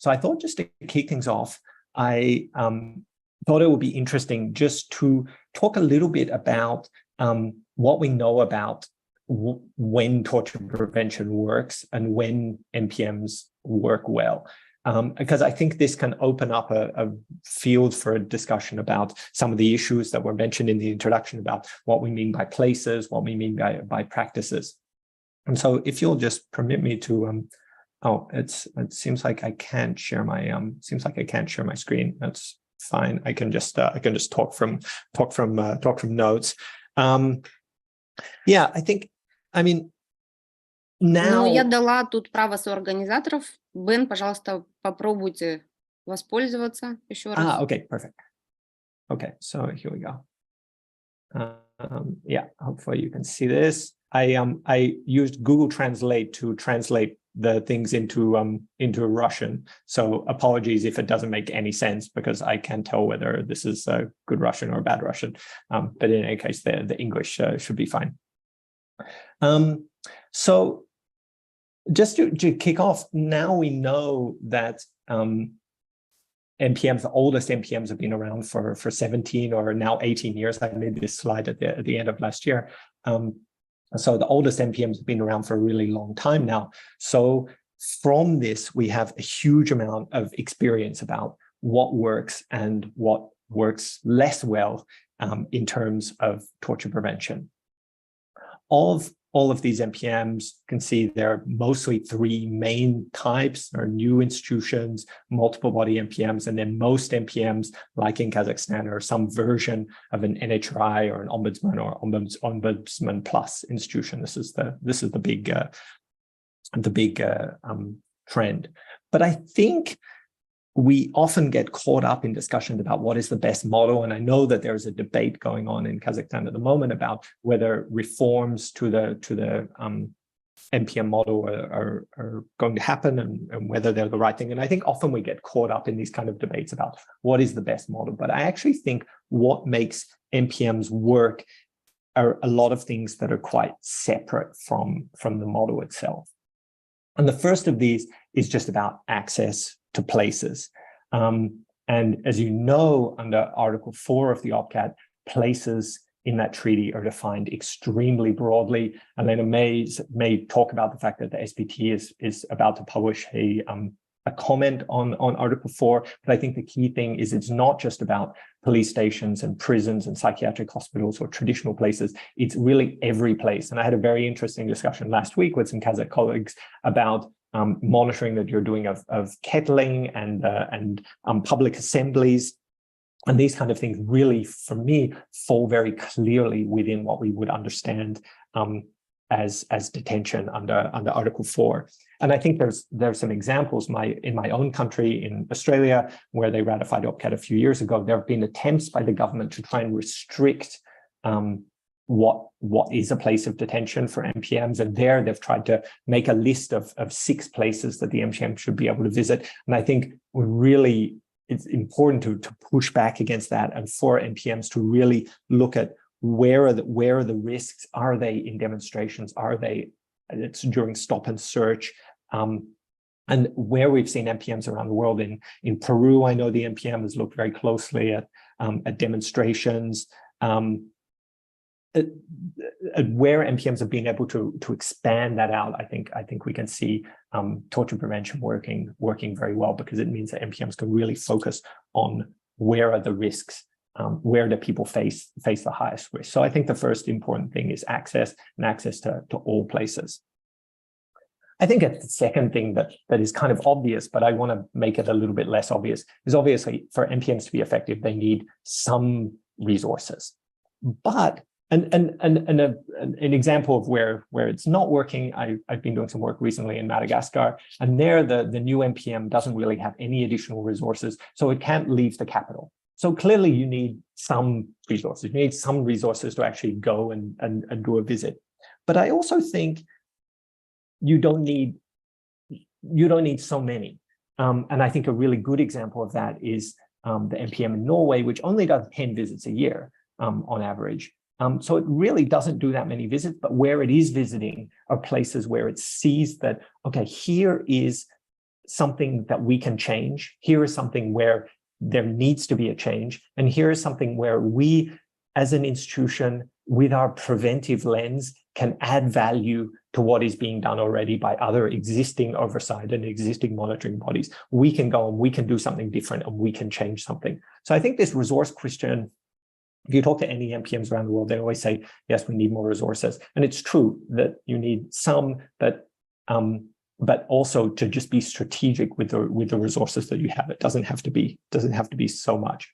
So I thought just to kick things off, I thought it would be interesting just to talk a little bit about what we know about when torture prevention works and when MPMs work well. Because I think this can open up a field for a discussion about some of the issues that were mentioned in the introduction about what we mean by places, what we mean by practices. And so if you'll just permit me to, it seems like I can't share my screen. That's fine. I can just talk from notes. Yeah, now. Ну, я дала тут право соорганизаторов. Бен, пожалуйста, попробуйте воспользоваться еще раз. Okay, perfect. Okay, so here we go. Yeah, hopefully you can see this. I used Google Translate to translate the things into Russian. So apologies if it doesn't make any sense, because I can't tell whether this is a good Russian or bad Russian. But in any case, the English should be fine. So just to kick off, now we know that MPMs, the oldest MPMs, have been around for 17 or now 18 years. I made this slide at the end of last year. So the oldest MPMs have been around for a really long time now. So from this, we have a huge amount of experience about what works and what works less well in terms of torture prevention. Of all of these MPMs, you can see there are mostly three main types. There are new institutions, multiple body MPMs, and then most MPMs, like in Kazakhstan, are some version of an NHRI or an ombudsman or ombudsman plus institution. This is the big trend. But I think we often get caught up in discussions about what is the best model. And I know that there's a debate going on in Kazakhstan at the moment about whether reforms to the MPM model are going to happen and whether they're the right thing. And I think often we get caught up in these kind of debates about what is the best model. But I actually think what makes MPMs work are a lot of things that are quite separate from the model itself. And the first of these is just about access to places. And as you know, under Article 4 of the OPCAT, places in that treaty are defined extremely broadly. Elena may talk about the fact that the SPT is about to publish a comment on Article 4, but I think the key thing is it's not just about police stations and prisons and psychiatric hospitals or traditional places. It's really every place. And I had a very interesting discussion last week with some Kazakh colleagues about monitoring that you're doing of kettling and public assemblies. And these kind of things really, for me, fall very clearly within what we would understand as detention under Article 4. And I think there's some examples in my own country, in Australia, where they ratified OPCAT a few years ago. There have been attempts by the government to try and restrict what is a place of detention for MPMs. And there they've tried to make a list of 6 places that the MPM should be able to visit. And I think it's important to push back against that and for MPMs to really look at where are the risks? Are they in demonstrations? It's during stop and search? And where we've seen MPMs around the world, in Peru, I know the MPM has looked very closely at demonstrations. Where MPMs have been able to expand that out, I think we can see torture prevention working very well, because it means that MPMs can really focus on where are the risks, where do people face the highest risk. So I think the first important thing is access to all places. I think the second thing that is kind of obvious, but I want to make it a little bit less obvious, is obviously for MPMs to be effective, they need some resources. But an example of where it's not working, I've been doing some work recently in Madagascar, and there the new MPM doesn't really have any additional resources, so it can't leave the capital. So clearly you need some resources. You need some resources to actually go and do a visit. But I also think you don't need so many. And I think a really good example of that is the MPM in Norway, which only does 10 visits a year on average. So it really doesn't do that many visits, but where it is visiting are places where it sees that, okay, here is something that we can change. Here is something where there needs to be a change. And here is something where we, as an institution, with our preventive lens, can add value to what is being done already by other existing oversight and existing monitoring bodies. We can go and we can do something different and we can change something. So I think this resource question, if you talk to any MPMs around the world, they always say, yes, we need more resources. And it's true that you need some, but also to just be strategic with the resources that you have. It doesn't have to be so much.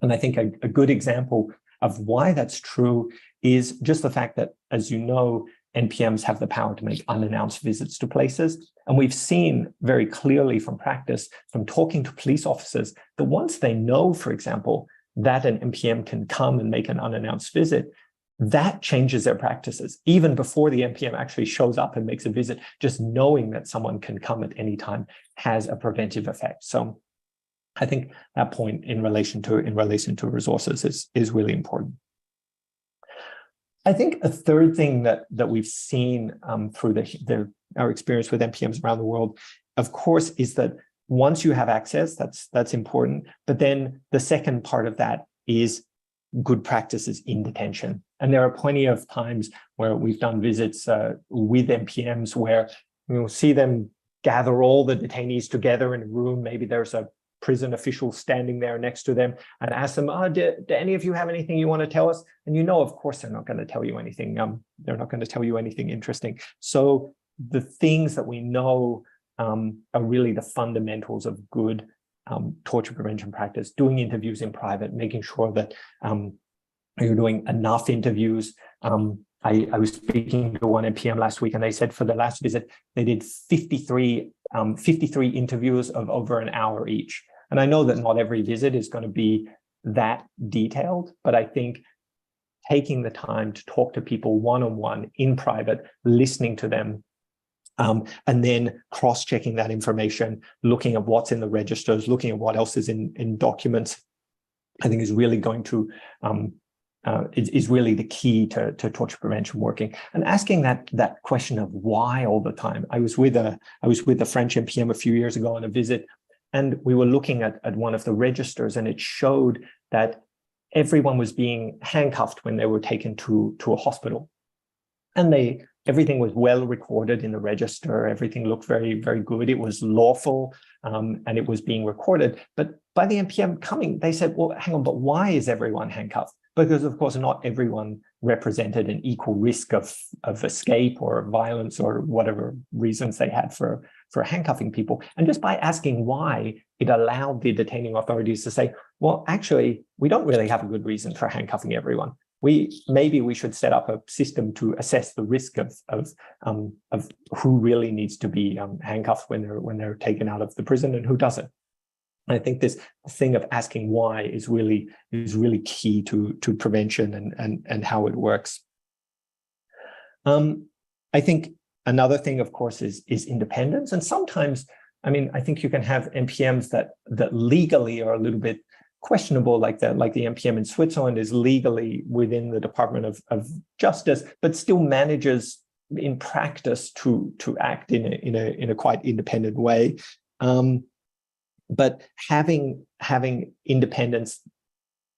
And I think a good example of why that's true is just the fact that, as you know, NPMs have the power to make unannounced visits to places. And we've seen very clearly from practice, from talking to police officers, that once they know, for example, that an NPM can come and make an unannounced visit, that changes their practices. Even before the NPM actually shows up and makes a visit, just knowing that someone can come at any time has a preventive effect. So I think that point in relation to resources is really important. I think a third thing that we've seen through our experience with NPMs around the world, of course, is that once you have access, that's important. But then the second part of that is good practices in detention. And there are plenty of times where we've done visits with NPMs where we'll see them gather all the detainees together in a room. Maybe there's a prison official standing there next to them and ask them, do any of you have anything you want to tell us? And you know, of course, they're not going to tell you anything. They're not going to tell you anything interesting. So the things that we know are really the fundamentals of good torture prevention practice, doing interviews in private, making sure that you're doing enough interviews. I was speaking to one NPM last week, and they said for the last visit, they did 53 interviews of over an hour each. And I know that not every visit is going to be that detailed, but I think taking the time to talk to people one-on-one in private, listening to them, and then cross-checking that information, looking at what's in the registers, looking at what else is in documents, I think is really going to is really the key to torture prevention working. And asking that question of why all the time. I was with a French NPM a few years ago on a visit, and we were looking at one of the registers, and it showed that everyone was being handcuffed when they were taken to a hospital. And everything was well recorded in the register. Everything looked very, very good. It was lawful, and it was being recorded. But by the NPM coming, they said, well, hang on, but why is everyone handcuffed? Because, of course, not everyone represented an equal risk of escape or violence or whatever reasons they had for handcuffing people. And just by asking why, it allowed the detaining authorities to say, well, actually, we don't really have a good reason for handcuffing everyone. Maybe we should set up a system to assess the risk of who really needs to be handcuffed when they're taken out of the prison and who doesn't. I think this thing of asking why is really key to prevention and how it works. I think another thing, of course, is independence. And sometimes, I mean, I think you can have NPMs that legally are a little bit questionable, like the NPM in Switzerland is legally within the Department of Justice, but still manages in practice to act in a quite independent way. But having independence,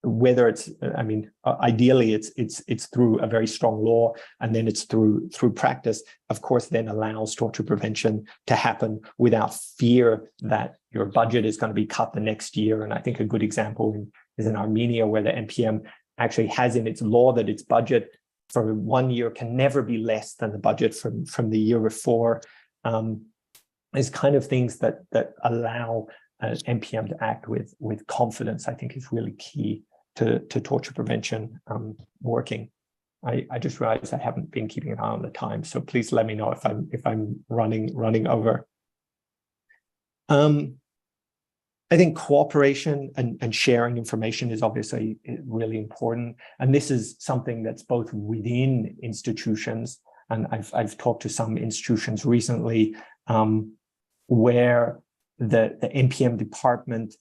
whether it's, I mean, ideally it's through a very strong law, and then it's through practice, of course, then allows torture prevention to happen without fear that your budget is going to be cut the next year. And I think a good example is in Armenia, where the NPM actually has in its law that its budget for 1 year can never be less than the budget from the year before. Is kind of things that allow NPM to act with confidence, I think, is really key to torture prevention working. I just realized I haven't been keeping an eye on the time, so please let me know if I'm running over. I think cooperation and sharing information is obviously really important, and this is something that's both within institutions, and I've talked to some institutions recently where the NPM department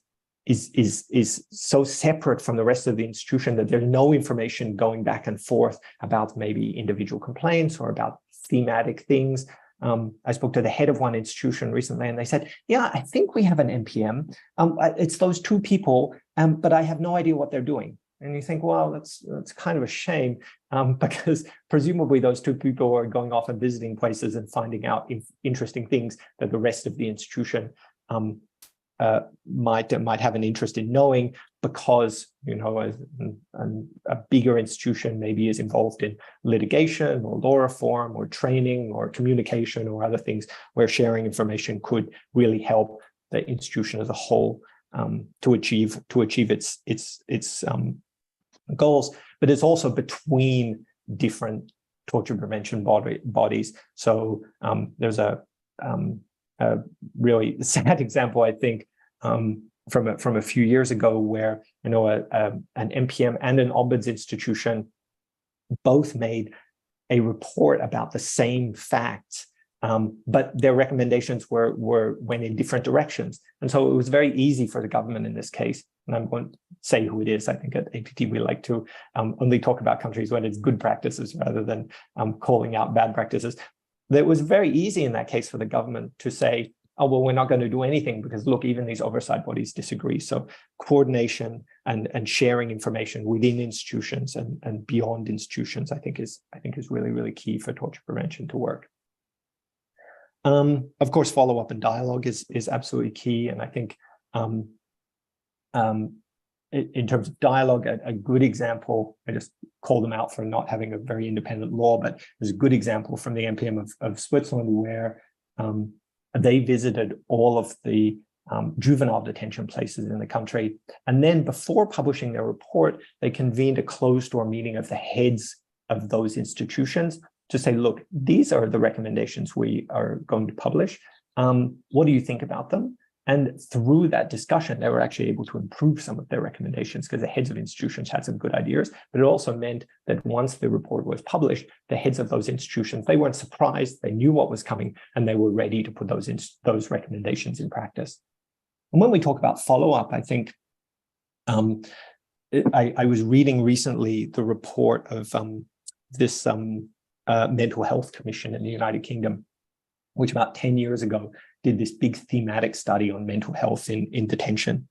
is so separate from the rest of the institution that there's no information going back and forth about maybe individual complaints or about thematic things. I spoke to the head of one institution recently, and they said, yeah, I think we have an NPM. It's those two people, but I have no idea what they're doing. And you think, well, that's kind of a shame, because presumably those two people are going off and visiting places and finding out interesting things that the rest of the institution might have an interest in knowing, because a bigger institution maybe is involved in litigation or law reform or training or communication or other things where sharing information could really help the institution as a whole to achieve its goals. But it's also between different torture prevention bodies. So there's a really sad example, I think, from a few years ago, where an NPM and an ombuds institution both made a report about the same facts, but their recommendations went in different directions. And so it was very easy for the government in this case, and I won't say who it is. I think at APT we like to only talk about countries when it's good practices rather than calling out bad practices. It was very easy in that case for the government to say, oh, well, we're not going to do anything because, look, even these oversight bodies disagree. So coordination and sharing information within institutions and beyond institutions, I think is really, really key for torture prevention to work. Of course, follow-up and dialogue is absolutely key. And I think in terms of dialogue, a good example, I just call them out for not having a very independent law, but there's a good example from the NPM of Switzerland, where they visited all of the juvenile detention places in the country. And then before publishing their report, they convened a closed-door meeting of the heads of those institutions to say, look, these are the recommendations we are going to publish. What do you think about them? And through that discussion, they were actually able to improve some of their recommendations because the heads of institutions had some good ideas. But it also meant that once the report was published, the heads of those institutions, they weren't surprised, they knew what was coming, and they were ready to put those recommendations in practice. And when we talk about follow-up, I think I was reading recently the report of this mental health commission in the United Kingdom, which about 10 years ago did this big thematic study on mental health in detention.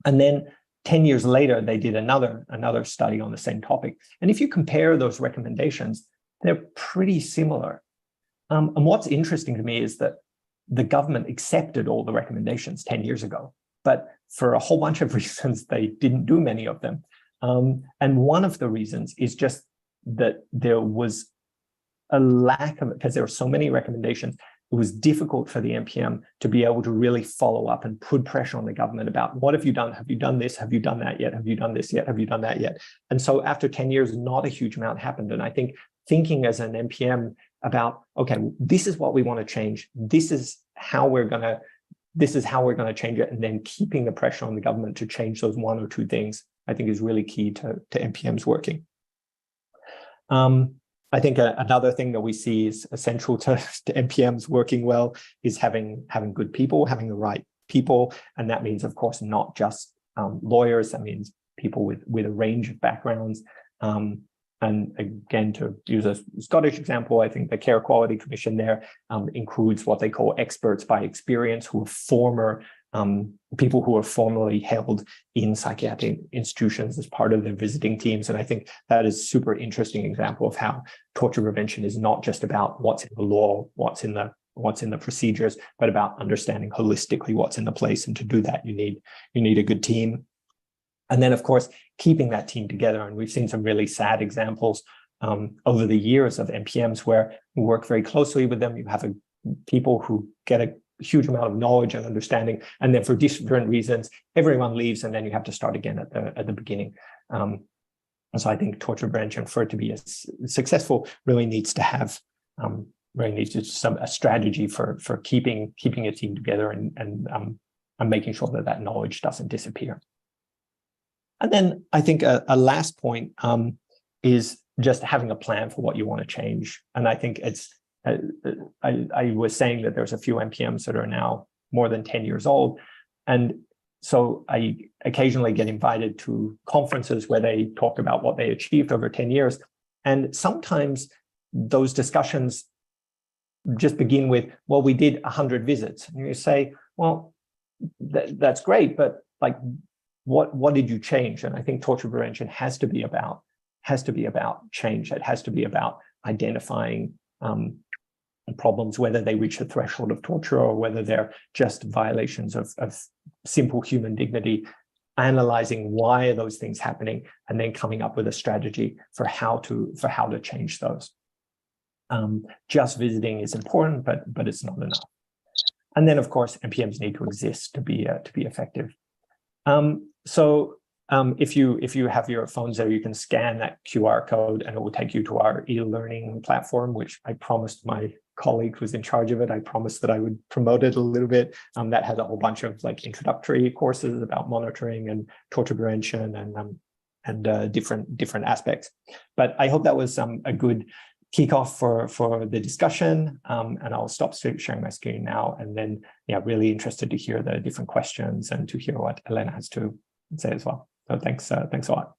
And then 10 years later, they did another study on the same topic. And if you compare those recommendations, they're pretty similar. And what's interesting to me is that the government accepted all the recommendations 10 years ago, but for a whole bunch of reasons, they didn't do many of them. And one of the reasons is just that there was a lack of, because there were so many recommendations, it was difficult for the NPM to be able to really follow up and put pressure on the government about, what have you done? Have you done this? Have you done that yet? Have you done this yet? Have you done that yet? And so after 10 years, not a huge amount happened. And I think thinking as an NPM about, okay, this is what we want to change. This is how we're going to change it. And then keeping the pressure on the government to change those one or two things, I think is really key to NPMs working. I think another thing that we see is essential to NPMs working well is having good people, having the right people. And that means, of course, not just lawyers. That means people with a range of backgrounds. And again, to use a Scottish example, I think the Care Quality Commission there includes what they call experts by experience, who are former people who are formerly held in psychiatric institutions as part of their visiting teams. And I think that is a super interesting example of how torture prevention is not just about what's in the law, what's in the procedures, but about understanding holistically what's in the place. And to do that, you need a good team. And then, of course, keeping that team together. And we've seen some really sad examples over the years of NPMs where we work very closely with them. You have people who get a huge amount of knowledge and understanding, and then for different reasons, everyone leaves, and then you have to start again at the beginning. And so I think torture prevention, for it to be successful, really needs to have a strategy for keeping a team together and making sure that knowledge doesn't disappear. And then I think a last point is just having a plan for what you want to change. And I think it's, I was saying that there's a few NPMs that are now more than 10 years old. And so I occasionally get invited to conferences where they talk about what they achieved over 10 years. And sometimes those discussions just begin with, well, we did 100 visits. And you say, well, that's great, but like, what did you change? And I think torture prevention has to be about change. It has to be about identifying problems, whether they reach the threshold of torture or whether they're just violations of simple human dignity, analyzing why are those things happening, and then coming up with a strategy for how to change those. Just visiting is important, but it's not enough. And then, of course, MPMs need to exist to be effective. If you have your phones there, you can scan that QR code and it will take you to our e-learning platform, which I promised my colleague who's in charge of it. I promised that I would promote it a little bit. That has a whole bunch of like introductory courses about monitoring and torture prevention and different aspects. But I hope that was a good kickoff for the discussion. And I'll stop sharing my screen now. And then, yeah, really interested to hear the different questions and to hear what Elena has to say as well. So thanks a lot.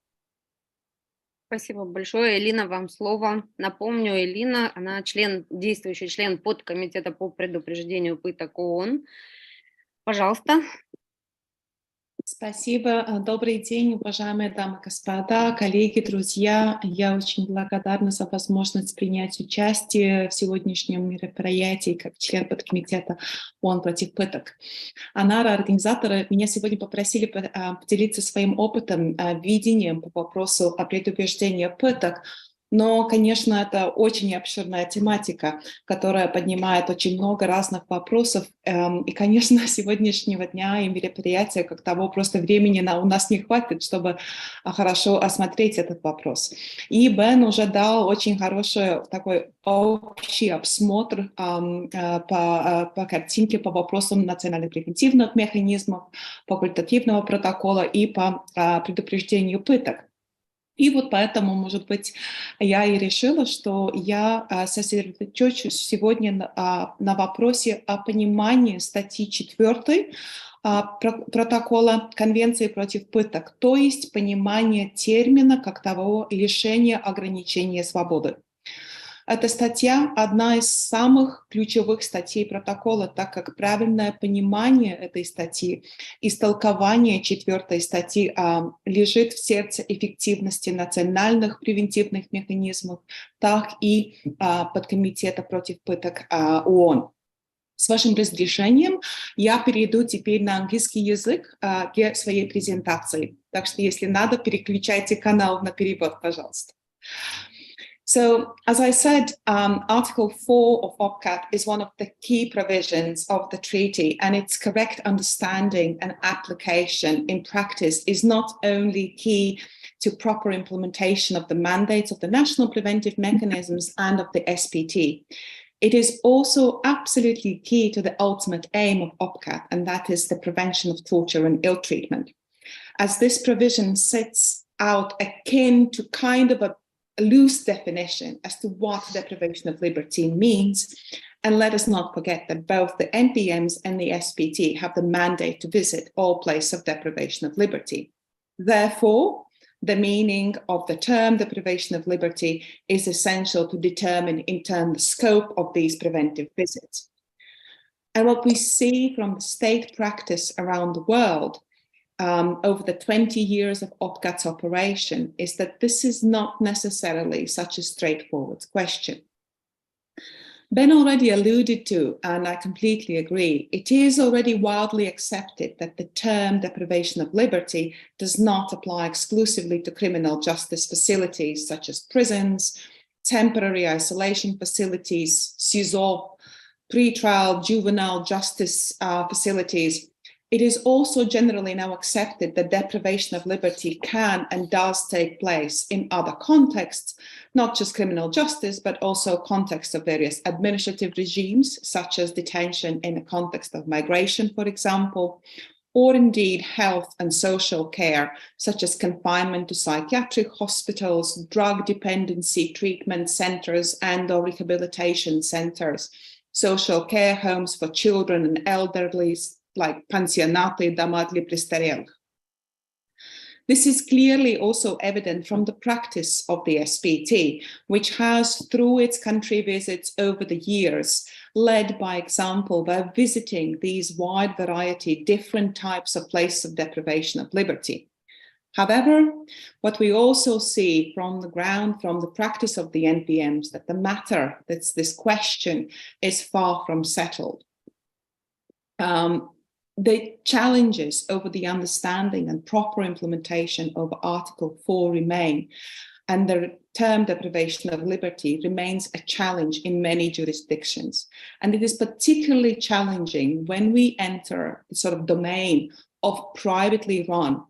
Спасибо большое. Элина, вам слово. Напомню, Элина, она действующий член Подкомитета по предупреждению пыток ООН. Пожалуйста. Спасибо. Добрый день, уважаемые дамы и господа, коллеги, друзья. Я очень благодарна за возможность принять участие в сегодняшнем мероприятии как член Подкомитета ООН против пыток. Анара, организаторы, меня сегодня попросили поделиться своим опытом, видением по вопросу о предупреждении пыток. Но, конечно, это очень обширная тематика, которая поднимает очень много разных вопросов. И, конечно, сегодняшнего дня и мероприятия, как того, просто времени у нас не хватит, чтобы хорошо осмотреть этот вопрос. И Бен уже дал очень хороший такой общий обсмотр по картинке по вопросам национальных превентивных механизмов, факультативного протокола и по предупреждению пыток. И вот поэтому, может быть, я и решила, что я сосредоточусь сегодня на вопросе о понимании статьи 4 протокола Конвенции против пыток, то есть понимание термина как того лишения ограничения свободы. Эта статья одна из самых ключевых статей протокола, так как правильное понимание этой статьи, истолкование 4 статьи лежит в сердце эффективности национальных превентивных механизмов, так и Подкомитета против пыток ООН. С вашим разрешением я перейду теперь на английский язык для своей презентации. Так что, если надо, переключайте канал на перевод, пожалуйста. So, as I said, Article 4 of OPCAT is one of the key provisions of the treaty, and its correct understanding and application in practice is not only key to proper implementation of the mandates of the national preventive mechanisms and of the SPT. It is also absolutely key to the ultimate aim of OPCAT, and that is the prevention of torture and ill treatment, as this provision sets out akin to kind of a loose definition as to what deprivation of liberty means. And let us not forget that both the NPMs and the SPT have the mandate to visit all places of deprivation of liberty. Therefore, the meaning of the term deprivation of liberty is essential to determine in turn the scope of these preventive visits. And what we see from the state practice around the world over the 20 years of OPCAT's operation is that this is not necessarily such a straightforward question. Ben already alluded to, and I completely agree, it is already widely accepted that the term deprivation of liberty does not apply exclusively to criminal justice facilities such as prisons, temporary isolation facilities, CISO, pretrial juvenile justice facilities. It is also generally now accepted that deprivation of liberty can and does take place in other contexts, not just criminal justice, but also contexts of various administrative regimes, such as detention in the context of migration, for example, or indeed health and social care, such as confinement to psychiatric hospitals, drug dependency treatment centers and/or rehabilitation centers, social care homes for children and elderly, like pensionаты, дома для престарелых. This is clearly also evident from the practice of the SPT, which has, through its country visits over the years, led by example by visiting these wide variety, different types of places of deprivation of liberty. However, what we also see from the ground, from the practice of the NPMs, that the matter, that's this question, is far from settled. The challenges over the understanding and proper implementation of Article 4 remain, and the term deprivation of liberty remains a challenge in many jurisdictions. And it is particularly challenging when we enter the sort of domain of privately run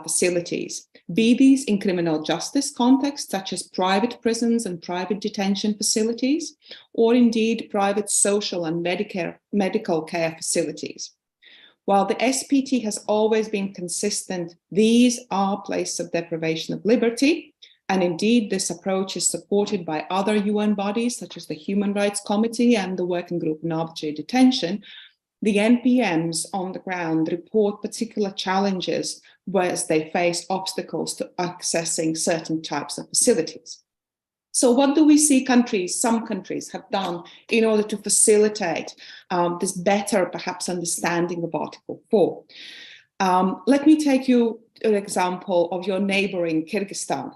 facilities, be these in criminal justice contexts, such as private prisons and private detention facilities, or indeed private social and medical care facilities. While the SPT has always been consistent, these are places of deprivation of liberty, and indeed this approach is supported by other UN bodies, such as the Human Rights Committee and the Working Group on Arbitrary Detention. The NPMs on the ground report particular challenges whereas they face obstacles to accessing certain types of facilities. So what do we see some countries have done in order to facilitate this better, perhaps, understanding of Article 4? Let me take you an example of your neighboring Kyrgyzstan.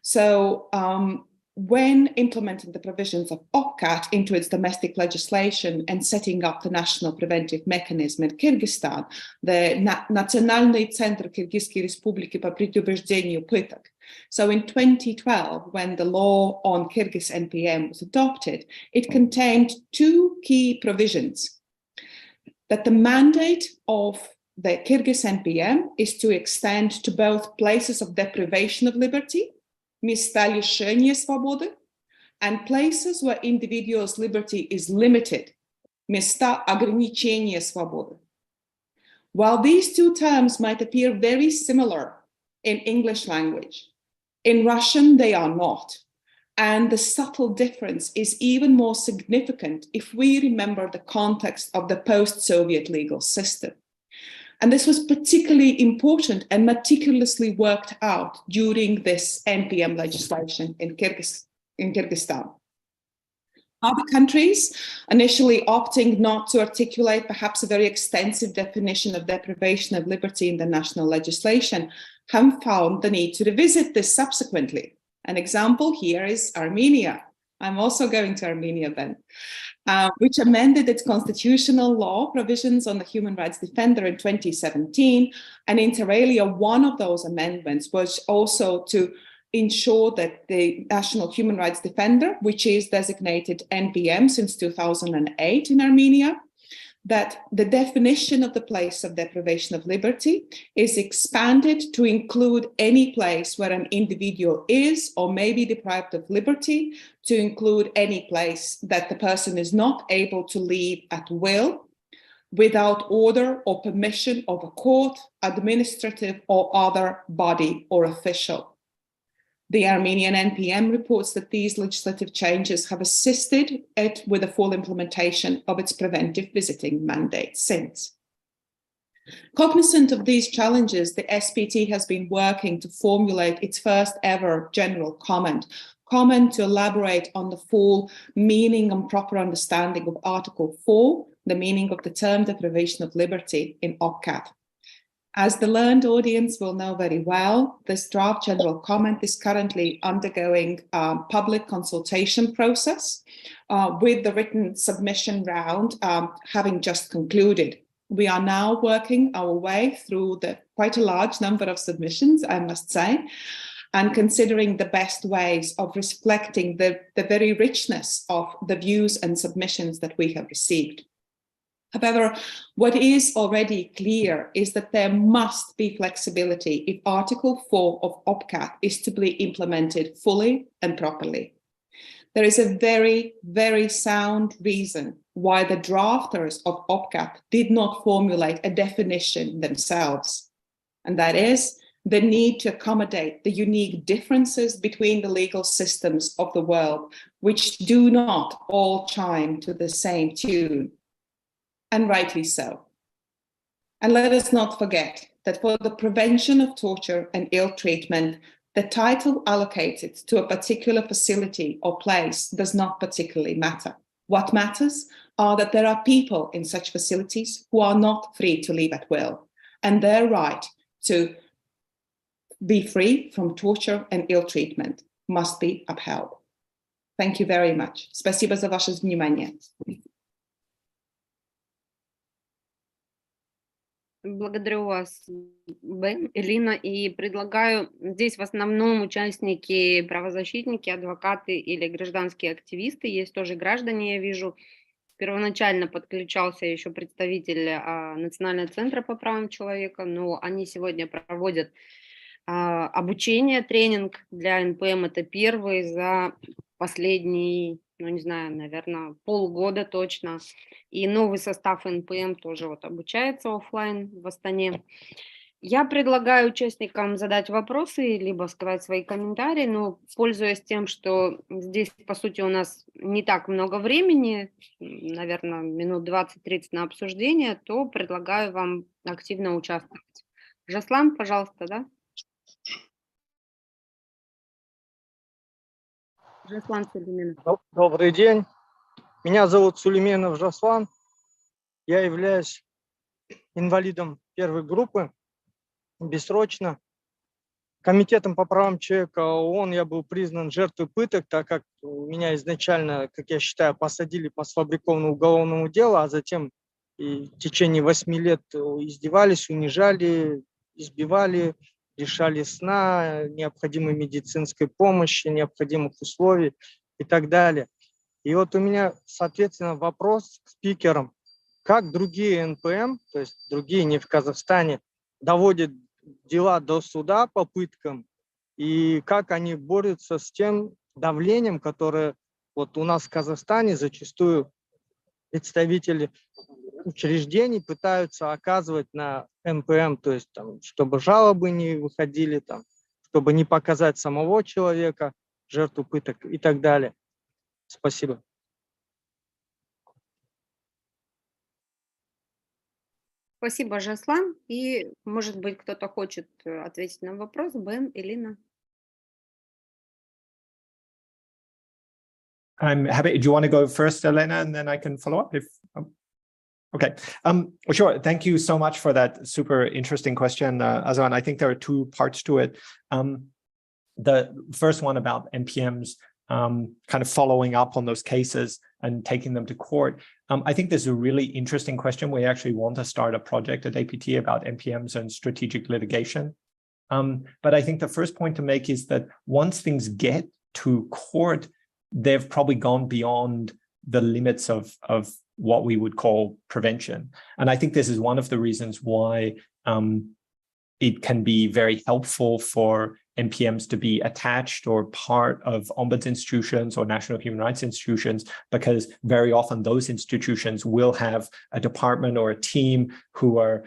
So when implementing the provisions of OPCAT into its domestic legislation and setting up the national preventive mechanism in Kyrgyzstan, the Национальный центр Кыргызской Республики по предупреждению, пыток. So in 2012, when the law on Kyrgyz NPM was adopted, it contained two key provisions: that the mandate of the Kyrgyz NPM is to extend to both places of deprivation of liberty, места лишения свободы, and places where individuals' liberty is limited, места ограничения свободы. While these two terms might appear very similar in English language, in Russian they are not. And the subtle difference is even more significant if we remember the context of the post-Soviet legal system. And this was particularly important and meticulously worked out during this NPM legislation in Kyrgyzstan. Other countries, initially opting not to articulate perhaps a very extensive definition of deprivation of liberty in the national legislation, have found the need to revisit this subsequently. An example here is Armenia. I'm also going to Armenia then. Which amended its constitutional law provisions on the human rights defender in 2017. And inter alia, one of those amendments was also to ensure that the national human rights defender, which is designated NPM since 2008 in Armenia, that the definition of the place of deprivation of liberty is expanded to include any place where an individual is or may be deprived of liberty, to include any place that the person is not able to leave at will, without order or permission of a court, administrative or other body or official. The Armenian NPM reports that these legislative changes have assisted it with the full implementation of its preventive visiting mandate since. Cognizant of these challenges, the SPT has been working to formulate its first ever general comment to elaborate on the full meaning and proper understanding of Article 4, the meaning of the term deprivation of liberty in OPCAT. As the learned audience will know very well, this draft general comment is currently undergoing a public consultation process with the written submission round having just concluded. We are now working our way through quite a large number of submissions, I must say, and considering the best ways of reflecting the very richness of the views and submissions that we have received. However, what is already clear is that there must be flexibility if Article 4 of OPCAT is to be implemented fully and properly. There is a very, very sound reason why the drafters of OPCAT did not formulate a definition themselves, and that is the need to accommodate the unique differences between the legal systems of the world, which do not all chime to the same tune. And rightly so. And let us not forget that for the prevention of torture and ill treatment, the title allocated to a particular facility or place does not particularly matter. What matters are that there are people in such facilities who are not free to leave at will, and their right to be free from torture and ill treatment must be upheld. Thank you very much. Спасибо за ваше внимание. Благодарю вас, Бен, Элина, и предлагаю, здесь в основном участники, правозащитники, адвокаты или гражданские активисты, есть тоже граждане, я вижу. Первоначально подключался еще представитель Национального центра по правам человека, но они сегодня проводят обучение, тренинг для НПМ, это первый за последний, ну не знаю, наверное, полгода точно. И новый состав НПМ тоже вот обучается офлайн в Астане. Я предлагаю участникам задать вопросы, либо сказать свои комментарии, но пользуясь тем, что здесь, по сути, у нас не так много времени, наверное, минут 20-30 на обсуждение, то предлагаю вам активно участвовать. Жаслан, пожалуйста, да? Жаслан Сулейменов. Добрый день. Меня зовут Сулейменов Жаслан. Я являюсь инвалидом первой группы, бессрочно. Комитетом по правам человека ООН я был признан жертвой пыток, так как меня изначально, как я считаю, посадили по сфабрикованному уголовному делу, а затем и в течение 8 лет издевались, унижали, избивали, лишали сна, необходимой медицинской помощи, необходимых условий и так далее. И вот у меня, соответственно, вопрос к спикерам. Как другие НПМ, то есть другие не в Казахстане, доводят дела до суда по пыткам, и как они борются с тем давлением, которое вот у нас в Казахстане зачастую представители учреждений пытаются оказывать на НПМ, то есть там, чтобы жалобы не выходили, там, чтобы не показать самого человека, жертву пыток и так далее. Спасибо. Спасибо, Жаслан. И, может быть, кто-то хочет ответить на вопрос. Бен, Элина. I'm happy. Do you want to go first, Elena, and then I can follow up? Okay. Sure. Thank you so much for that super interesting question, Azwan. I think there are two parts to it. The first one about NPMs kind of following up on those cases and taking them to court. I think this is a really interesting question. We actually want to start a project at APT about NPMs and strategic litigation. But I think the first point to make is that once things get to court, they've probably gone beyond the limits of what we would call prevention. And I think this is one of the reasons why it can be very helpful for NPMs to be attached or part of ombuds institutions or national human rights institutions, because very often those institutions will have a department or a team who are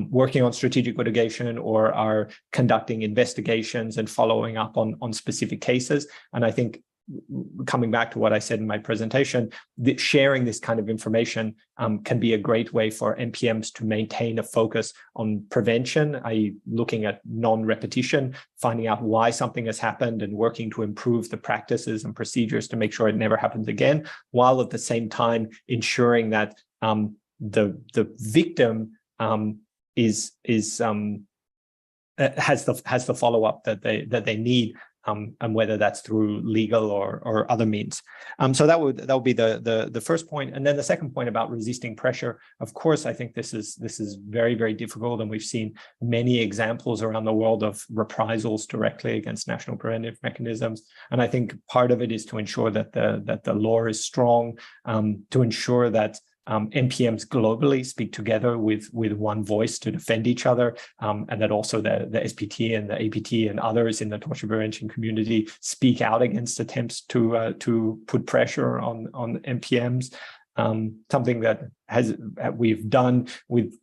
working on strategic litigation or are conducting investigations and following up on specific cases. And I think, coming back to what I said in my presentation, sharing this kind of information can be a great way for NPMs to maintain a focus on prevention, i.e. looking at non-repetition, finding out why something has happened and working to improve the practices and procedures to make sure it never happens again, while at the same time ensuring that the victim has the follow-up that they need, and whether that's through legal or other means. So that would be the first point. And then the second point about resisting pressure. Of course, I think this is very, very difficult, and we've seen many examples around the world of reprisals directly against national preventive mechanisms. And I think part of it is to ensure that the law is strong, to ensure that NPMs globally speak together with one voice to defend each other, and that also the SPT and the APT and others in the torture prevention community speak out against attempts to put pressure on NPMs. Something that we've done with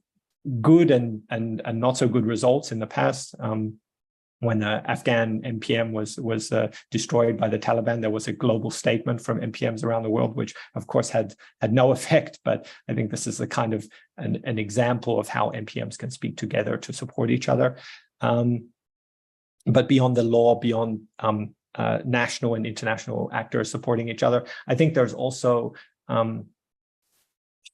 good and not so good results in the past. when the Afghan NPM was destroyed by the Taliban, there was a global statement from NPMs around the world, which of course had no effect. But I think this is a kind of an example of how NPMs can speak together to support each other. But beyond the law, beyond national and international actors supporting each other, I think there's also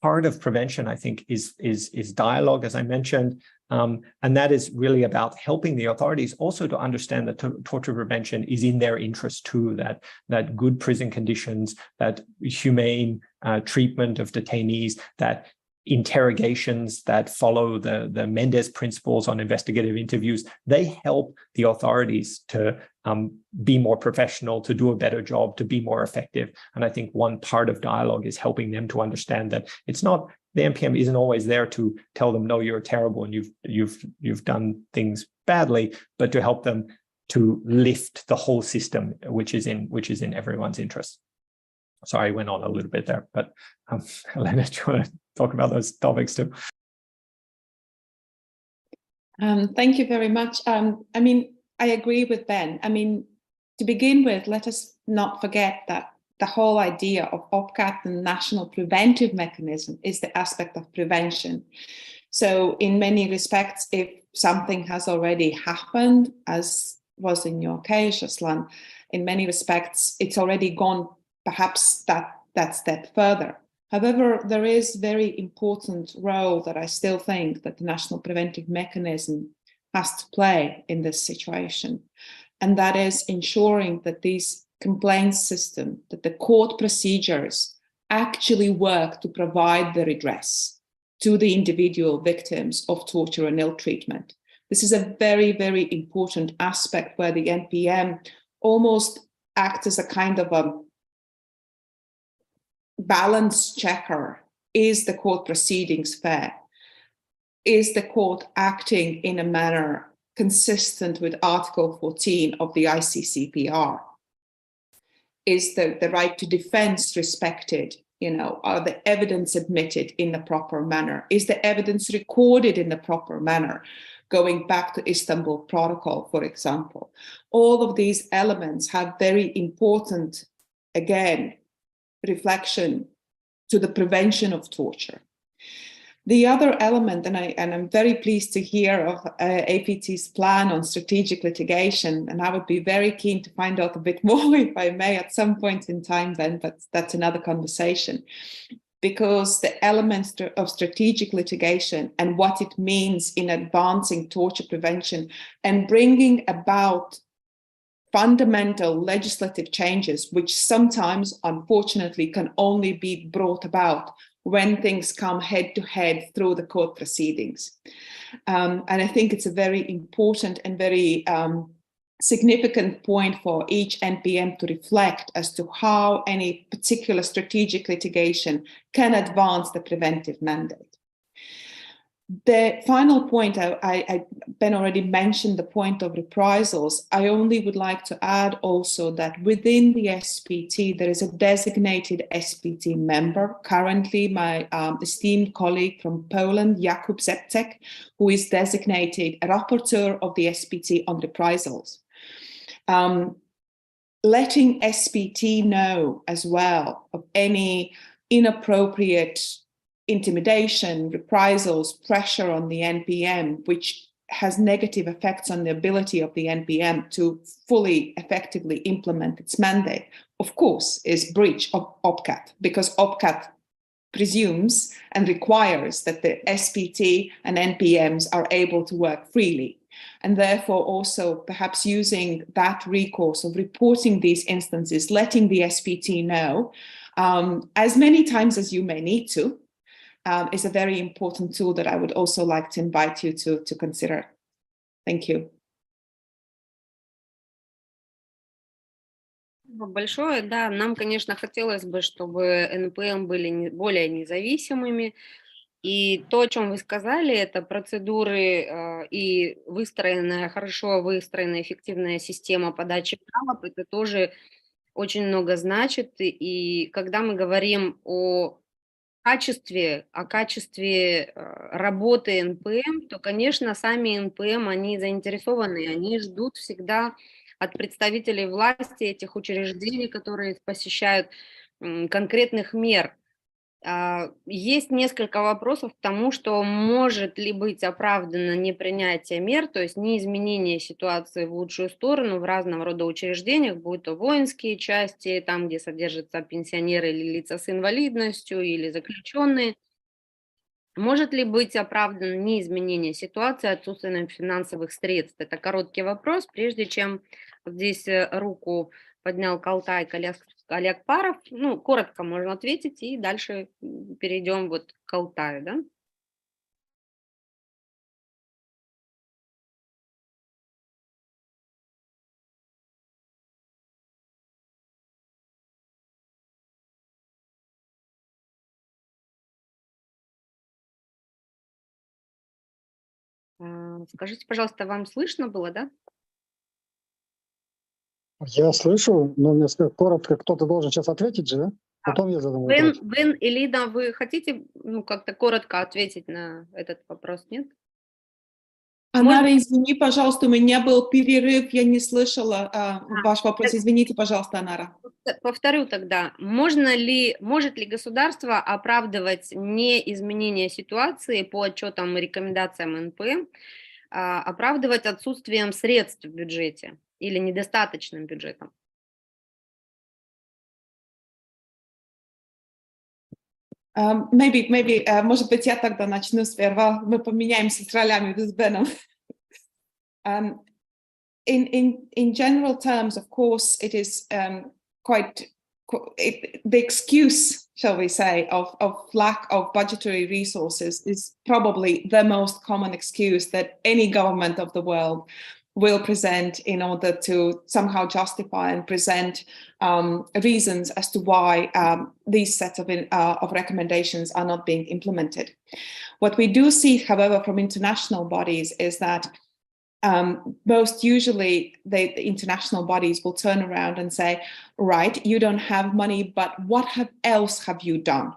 part of prevention, I think, is dialogue, as I mentioned. And that is really about helping the authorities also to understand that torture prevention is in their interest too, that good prison conditions, that humane treatment of detainees, that interrogations that follow the Mendes principles on investigative interviews, they help the authorities to be more professional, to do a better job, to be more effective. And I think one part of dialogue is helping them to understand that it's not, the NPM isn't always there to tell them, no, you're terrible and you've done things badly, but to help them to lift the whole system, which is in everyone's interest. Sorry, I went on a little bit there, but Elena, do you want to talk about those topics too? Thank you very much. I mean, I agree with Ben. I mean, to begin with, let us not forget that the whole idea of OPCAT and national preventive mechanism is the aspect of prevention. So in many respects, if something has already happened, as was in your case, Aslan, in many respects, it's already gone perhaps that step further. However, there is very important role that I still think that the national preventive mechanism has to play in this situation. And that is ensuring that these complaints system, that the court procedures actually work to provide the redress to the individual victims of torture and ill treatment. This is a very, very important aspect where the NPM almost acts as a kind of a balance checker. Is the court proceedings fair? Is the court acting in a manner consistent with Article 14 of the ICCPR? Is the right to defense respected? You know, are the evidence admitted in the proper manner? Is the evidence recorded in the proper manner? Going back to Istanbul Protocol, for example. All of these elements have very important, again, reflection to the prevention of torture. The other element, and I'm very pleased to hear of APT's plan on strategic litigation, and I would be very keen to find out a bit more, if I may, at some point in time then, but that's another conversation. Because the elements of strategic litigation and what it means in advancing torture prevention and bringing about fundamental legislative changes, which sometimes, unfortunately, can only be brought about when things come head to head through the court proceedings. And I think it's a very important and very significant point for each NPM to reflect as to how any particular strategic litigation can advance the preventive mandate. The final point, Ben already mentioned the point of reprisals. I only would like to add also that within the SPT, there is a designated SPT member. Currently, my esteemed colleague from Poland, Jakub Zeptek, who is designated a rapporteur of the SPT on reprisals. Letting SPT know as well of any inappropriate intimidation, reprisals, pressure on the NPM, which has negative effects on the ability of the NPM to fully effectively implement its mandate, of course, is breach of OPCAT, because OPCAT presumes and requires that the SPT and NPMs are able to work freely. And therefore also perhaps using that recourse of reporting these instances, letting the SPT know as many times as you may need to, is a very important tool that I would also like to invite you to consider. Thank you. Большое, да, нам, конечно, хотелось бы, чтобы НПМ были более независимыми. И то, о чем вы сказали, это процедуры и хорошо выстроенная эффективная система подачи жалоб, это тоже очень много значит. И когда мы говорим о о качестве работы НПМ, то, конечно, сами НПМ, они заинтересованы, они ждут всегда от представителей власти этих учреждений, которые посещают, конкретных мер. Есть несколько вопросов к тому, что может ли быть оправдано непринятие мер, то есть не изменение ситуации в лучшую сторону в разного рода учреждениях, будь то воинские части, там, где содержатся пенсионеры или лица с инвалидностью, или заключенные. Может ли быть оправдано неизменение ситуации отсутствием финансовых средств? Это короткий вопрос, прежде чем здесь руку поднял Калтай Олег Паров. Ну, коротко можно ответить, и дальше перейдем вот к Калтаю, да? Скажите, пожалуйста, вам слышно было, да? Я слышу, но мне коротко, кто-то должен сейчас ответить же, да? Потом я задам вопрос. Бен, Элина, вы хотите как-то коротко ответить на этот вопрос, нет? Анара, извини, пожалуйста, у меня был перерыв, я не слышала ваш вопрос. Извините, пожалуйста, Анара. Повторю тогда. Может ли государство оправдывать неизменение ситуации по отчетам и рекомендациям НП, оправдывать отсутствием средств в бюджете или недостаточным бюджетом? Maybe, может быть, я тогда начну сперва. Мы поменяемся с ролями с Беном. In general terms, of course, it is the excuse, shall we say, of lack of budgetary resources is probably the most common excuse that any government of the world will present in order to somehow justify and present reasons as to why these sets of recommendations are not being implemented. What we do see, however, from international bodies is that most usually the international bodies will turn around and say, right, you don't have money, but what else have you done?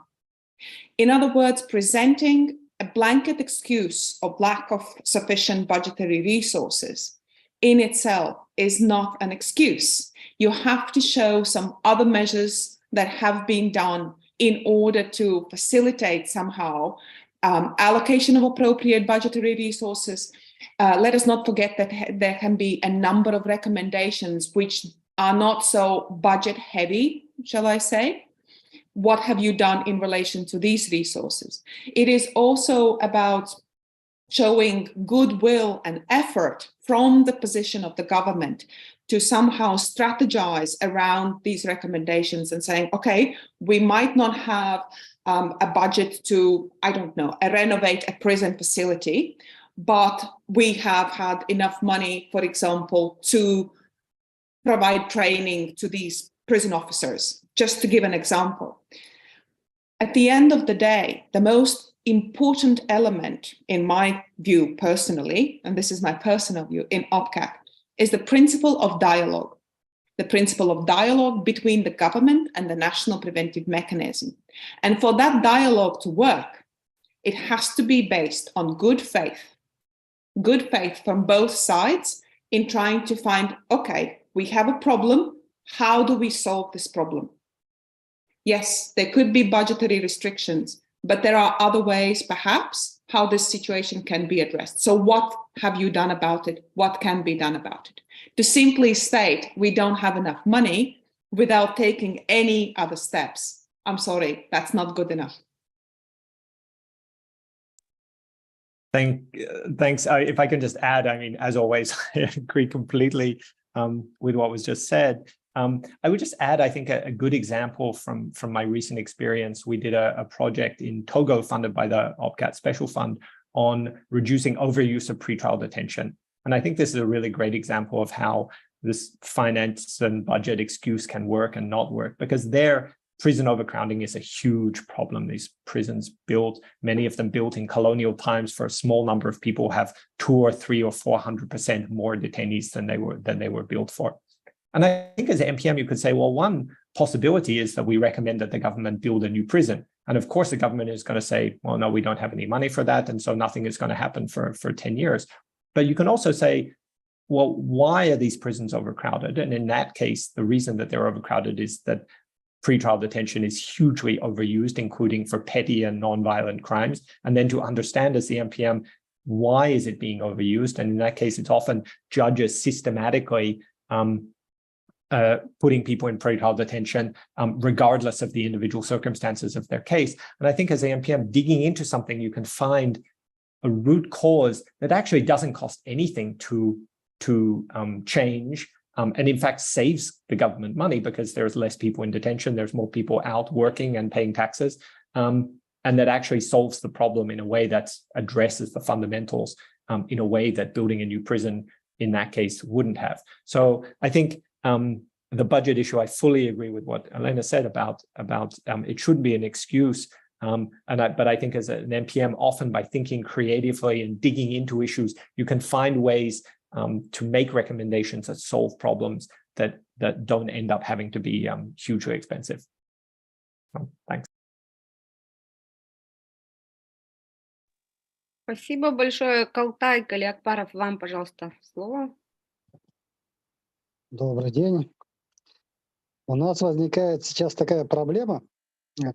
In other words, presenting a blanket excuse of lack of sufficient budgetary resources in itself is not an excuse. You have to show some other measures that have been done in order to facilitate somehow allocation of appropriate budgetary resources. Let us not forget that there can be a number of recommendations which are not so budget heavy, shall I say. What have you done in relation to these resources? It is also about showing goodwill and effort from the position of the government to somehow strategize around these recommendations and saying, okay, we might not have a budget to, I don't know, renovate a prison facility, but we have had enough money, for example, to provide training to these prison officers, just to give an example. At the end of the day, the most important element, in my view personally, and this is my personal view in OPCAC, is the principle of dialogue. The principle of dialogue between the government and the national preventive mechanism. And for that dialogue to work, it has to be based on good faith from both sides in trying to find, okay, we have a problem, how do we solve this problem? Yes, there could be budgetary restrictions, but there are other ways, perhaps, how this situation can be addressed. So what have you done about it? What can be done about it? To simply state we don't have enough money without taking any other steps, I'm sorry, that's not good enough. Thanks. If I can just add, I mean, as always, I agree completely with what was just said. I would just add, I think, a good example from my recent experience. We did a project in Togo funded by the OPCAT Special Fund on reducing overuse of pretrial detention. And I think this is a really great example of how this finance and budget excuse can work and not work, because there, prison overcrowding is a huge problem. These prisons built, many of them built in colonial times for a small number of people, have 200 or 300 or 400% more detainees than they were built for. And I think as an MPM, you could say, well, one possibility is that we recommend that the government build a new prison. And of course, the government is going to say, well, no, we don't have any money for that. And so nothing is going to happen for 10 years. But you can also say, well, why are these prisons overcrowded? And in that case, the reason that they're overcrowded is that pretrial detention is hugely overused, including for petty and non-violent crimes. And then to understand as the MPM, why is it being overused? And in that case, it's often judges systematically putting people in pretrial detention, regardless of the individual circumstances of their case. And I think as an MPM, digging into something, you can find a root cause that actually doesn't cost anything to change, and in fact saves the government money because there's less people in detention, there's more people out working and paying taxes, and that actually solves the problem in a way that addresses the fundamentals in a way that building a new prison in that case wouldn't have. So I think the budget issue, I fully agree with what Elena said about it shouldn't be an excuse. But I think as an MPM, often by thinking creatively and digging into issues, you can find ways to make recommendations that solve problems that don't end up having to be hugely expensive. Thanks. Спасибо большое. Калтай Калиакбаров, вам, пожалуйста, слово. Добрый день. У нас возникает сейчас такая проблема.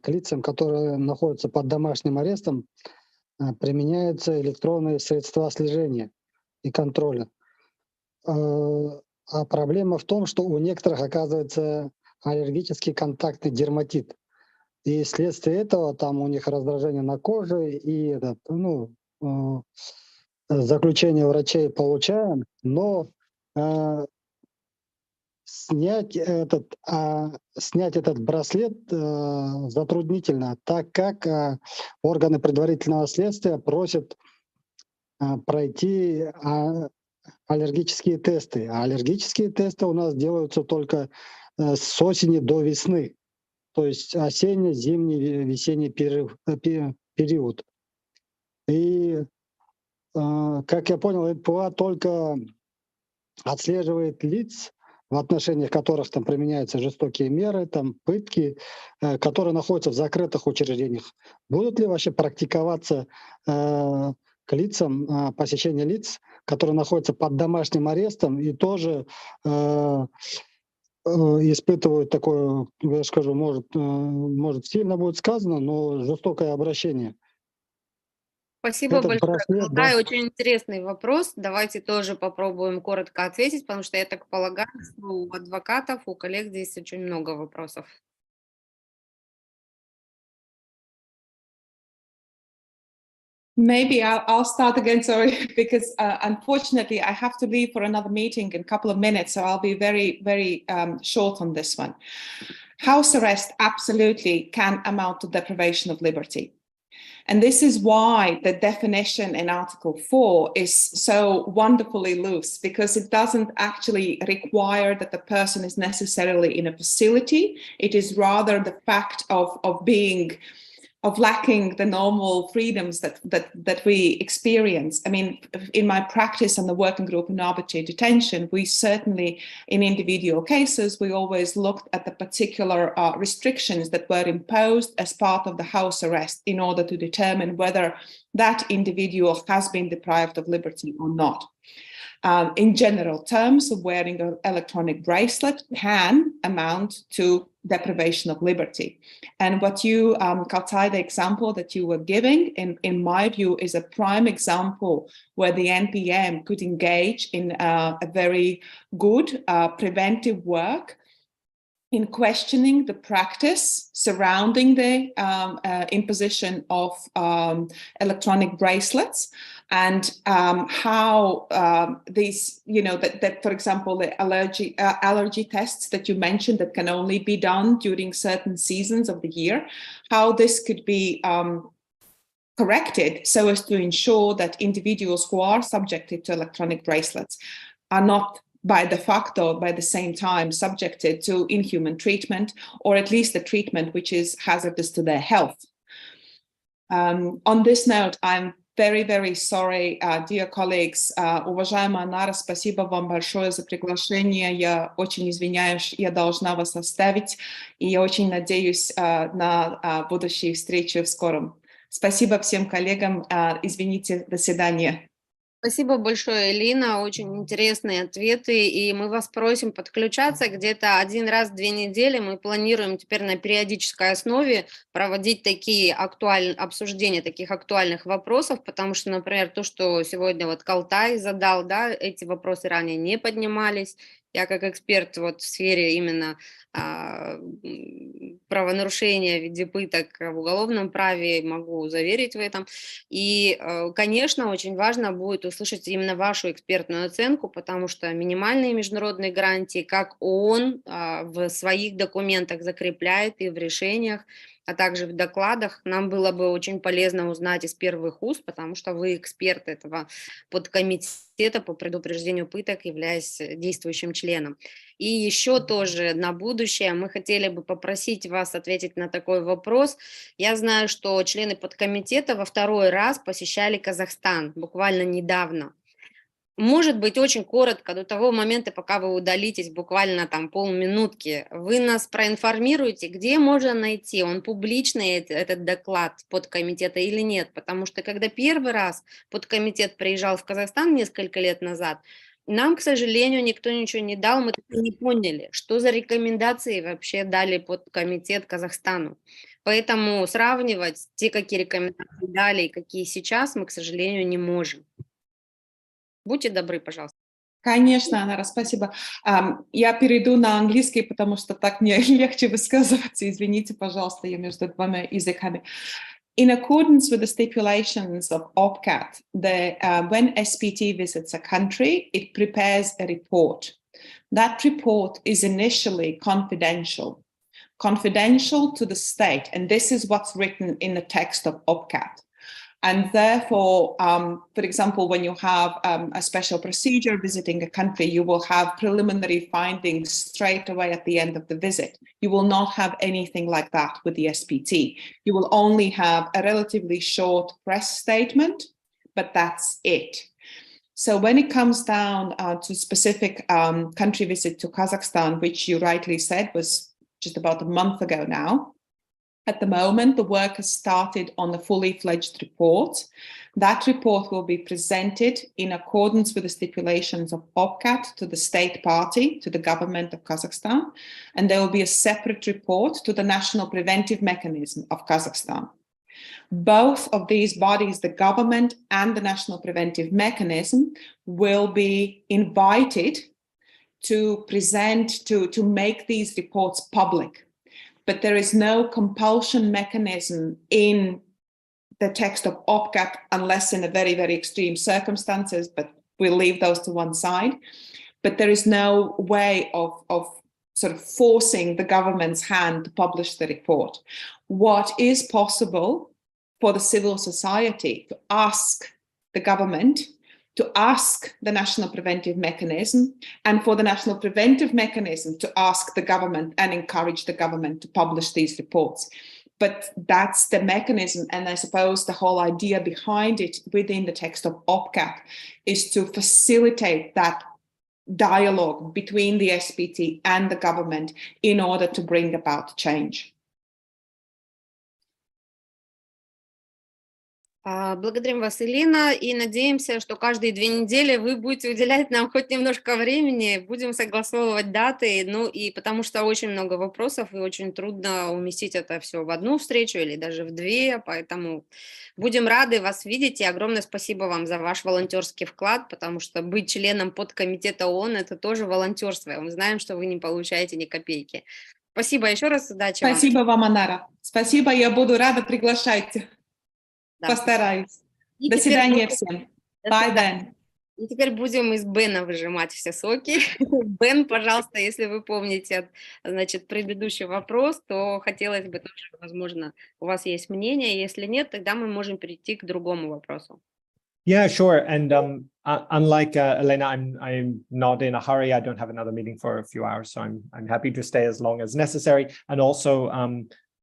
К лицам, которые находятся под домашним арестом, применяются электронные средства слежения и контроля. А проблема в том, что у некоторых оказывается аллергический контактный дерматит. И вследствие этого там у них раздражение на коже, и заключение врачей получаем, но снять этот браслет затруднительно, так как органы предварительного следствия просят пройти аллергические тесты. А аллергические тесты у нас делаются только с осени до весны, то есть осенний, зимний, весенний период. И, как я понял, НПА только отслеживает лиц, в отношениях которых там применяются жестокие меры, там пытки, которые находятся в закрытых учреждениях. Будут ли вообще практиковаться к лицам, посещение лиц, которые находятся под домашним арестом и тоже испытывают такое, я скажу, может сильно будет сказано, но жестокое обращение? Спасибо большое. Да, очень интересный вопрос. Давайте тоже попробуем коротко ответить, потому что я так полагаю, что у адвокатов, у коллег здесь очень много вопросов. Maybe I'll start again, sorry, because unfortunately I have to leave for another meeting in a couple of minutes, so I'll be very, very short on this one. House arrest absolutely can amount to deprivation of liberty. And this is why the definition in Article 4 is so wonderfully loose, because it doesn't actually require that the person is necessarily in a facility. It is rather the fact of lacking the normal freedoms that we experience. I mean, in my practice on the working group in arbitrary detention, we certainly, in individual cases, we always looked at the particular restrictions that were imposed as part of the house arrest in order to determine whether that individual has been deprived of liberty or not. In general terms, wearing an electronic bracelet can amount to deprivation of liberty. And what you, Kaltai, the example that you were giving, in my view, is a prime example where the NPM could engage in a very good preventive work in questioning the practice surrounding the imposition of electronic bracelets, and how these, that for example, the allergy tests that you mentioned that can only be done during certain seasons of the year, how this could be corrected so as to ensure that individuals who are subjected to electronic bracelets are not by de facto, by the same time, subjected to inhuman treatment, or at least a treatment which is hazardous to their health. On this note, I'm very, very sorry, dear colleagues. Уважаемая Анара, спасибо вам большое за приглашение. Я очень извиняюсь, я должна вас оставить. И я очень надеюсь на будущие встречи в скором. Спасибо всем коллегам. Извините, до свидания. Спасибо большое, Элина, очень интересные ответы, и мы вас просим подключаться где-то один раз в 2 недели. Мы планируем теперь на периодической основе проводить такие обсуждения таких актуальных вопросов, потому что, например, то, что сегодня вот Калтай задал, да, эти вопросы ранее не поднимались. Я как эксперт вот в сфере именно правонарушения в виде пыток в уголовном праве могу заверить в этом. И, конечно, очень важно будет услышать именно вашу экспертную оценку, потому что минимальные международные гарантии, как ООН в своих документах закрепляет и в решениях, а также в докладах, нам было бы очень полезно узнать из первых уст, потому что вы эксперт этого подкомитета по предупреждению пыток, являясь действующим членом. И еще тоже на будущее мы хотели бы попросить вас ответить на такой вопрос. Я знаю, что члены подкомитета во 2-й раз посещали Казахстан буквально недавно. Может быть, очень коротко, до того момента, пока вы удалитесь, буквально там полминутки, вы нас проинформируете, где можно найти, он публичный, этот доклад подкомитета или нет, потому что когда первый раз подкомитет приезжал в Казахстан несколько лет назад, нам, к сожалению, никто ничего не дал, мы так и не поняли, что за рекомендации вообще дали подкомитет Казахстану. Поэтому сравнивать те, какие рекомендации дали и какие сейчас, мы, к сожалению, не можем. Будьте добры, пожалуйста. Конечно, Анара, спасибо. Я перейду на английский, потому что так мне легче высказываться. Извините, пожалуйста, я между двумя языками. In accordance with the stipulations of OPCAT, when SPT visits a country, it prepares a report. That report is initially confidential to the state, and this is what's written in the text of OPCAT. And therefore, for example, when you have a special procedure visiting a country, you will have preliminary findings straight away at the end of the visit. You will not have anything like that with the SPT. You will only have a relatively short press statement, but that's it. So when it comes down to specific country visit to Kazakhstan, which you rightly said was just about a month ago now, at the moment, the work has started on the fully fledged report. That report will be presented in accordance with the stipulations of OPCAT to the state party, to the government of Kazakhstan, and there will be a separate report to the National Preventive Mechanism of Kazakhstan. Both of these bodies, the government and the National Preventive Mechanism, will be invited to present, to make these reports public. But there is no compulsion mechanism in the text of OPCAT unless in a very, very extreme circumstances, but we'll leave those to one side. But there is no way of sort of forcing the government's hand to publish the report. What is possible for the civil society to ask the government, to ask the National Preventive Mechanism, and for the National Preventive Mechanism to ask the government and encourage the government to publish these reports. But that's the mechanism, and I suppose the whole idea behind it within the text of OPCAT is to facilitate that dialogue between the SPT and the government in order to bring about change. Благодарим вас, Элина, и надеемся, что каждые 2 недели вы будете уделять нам хоть немножко времени, будем согласовывать даты, ну и потому что очень много вопросов, и очень трудно уместить это все в одну встречу или даже в 2, поэтому будем рады вас видеть, и огромное спасибо вам за ваш волонтерский вклад, потому что быть членом подкомитета ООН – это тоже волонтерство, и мы знаем, что вы не получаете ни копейки. Спасибо еще раз, удачи вам. Спасибо вам, Анара. Спасибо, я буду рада, приглашайте. Да. Постараюсь. И до свидания всем. Bye, Бен. И теперь будем из Бена выжимать все соки. Бен, пожалуйста, если вы помните, значит, предыдущий вопрос, то хотелось бы тоже, возможно, у вас есть мнение. Если нет, тогда мы можем перейти к другому вопросу. Yeah, sure. And unlike Elena, I'm not in a hurry. I don't have another meeting for a few hours, so I'm happy to stay as long as necessary. And also,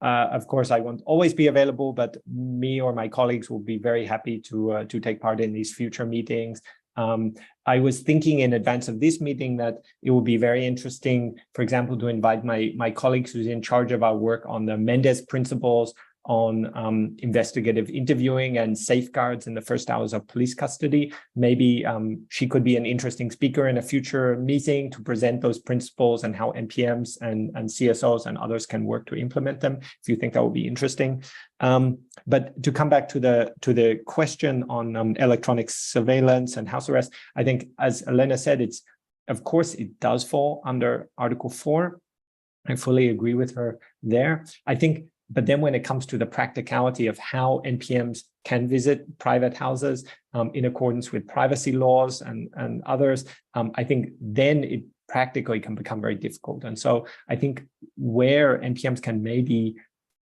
Of course, I won't always be available, but me or my colleagues will be very happy to take part in these future meetings. I was thinking in advance of this meeting that it would be very interesting, for example, to invite my colleagues who's in charge of our work on the Mendes principles on investigative interviewing and safeguards in the first hours of police custody. Maybe she could be an interesting speaker in a future meeting to present those principles and how NPMs and CSOs and others can work to implement them, if you think that would be interesting. But to come back to the question on electronic surveillance and house arrest, I think, as Elena said, of course, it does fall under Article 4. I fully agree with her there. I think, but then when it comes to the practicality of how NPMs can visit private houses in accordance with privacy laws and others, I think then it practically can become very difficult. And so I think where NPMs can maybe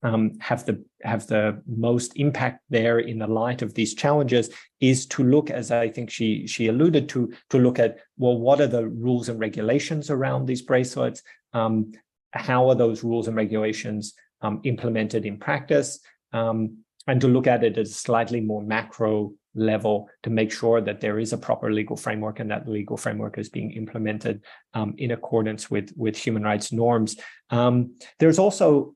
have the most impact there in the light of these challenges is to look, as I think she alluded to look at, well, what are the rules and regulations around these bracelets? How are those rules and regulations implemented in practice, and to look at it at a slightly more macro level to make sure that there is a proper legal framework and that the legal framework is being implemented in accordance with human rights norms. There's also,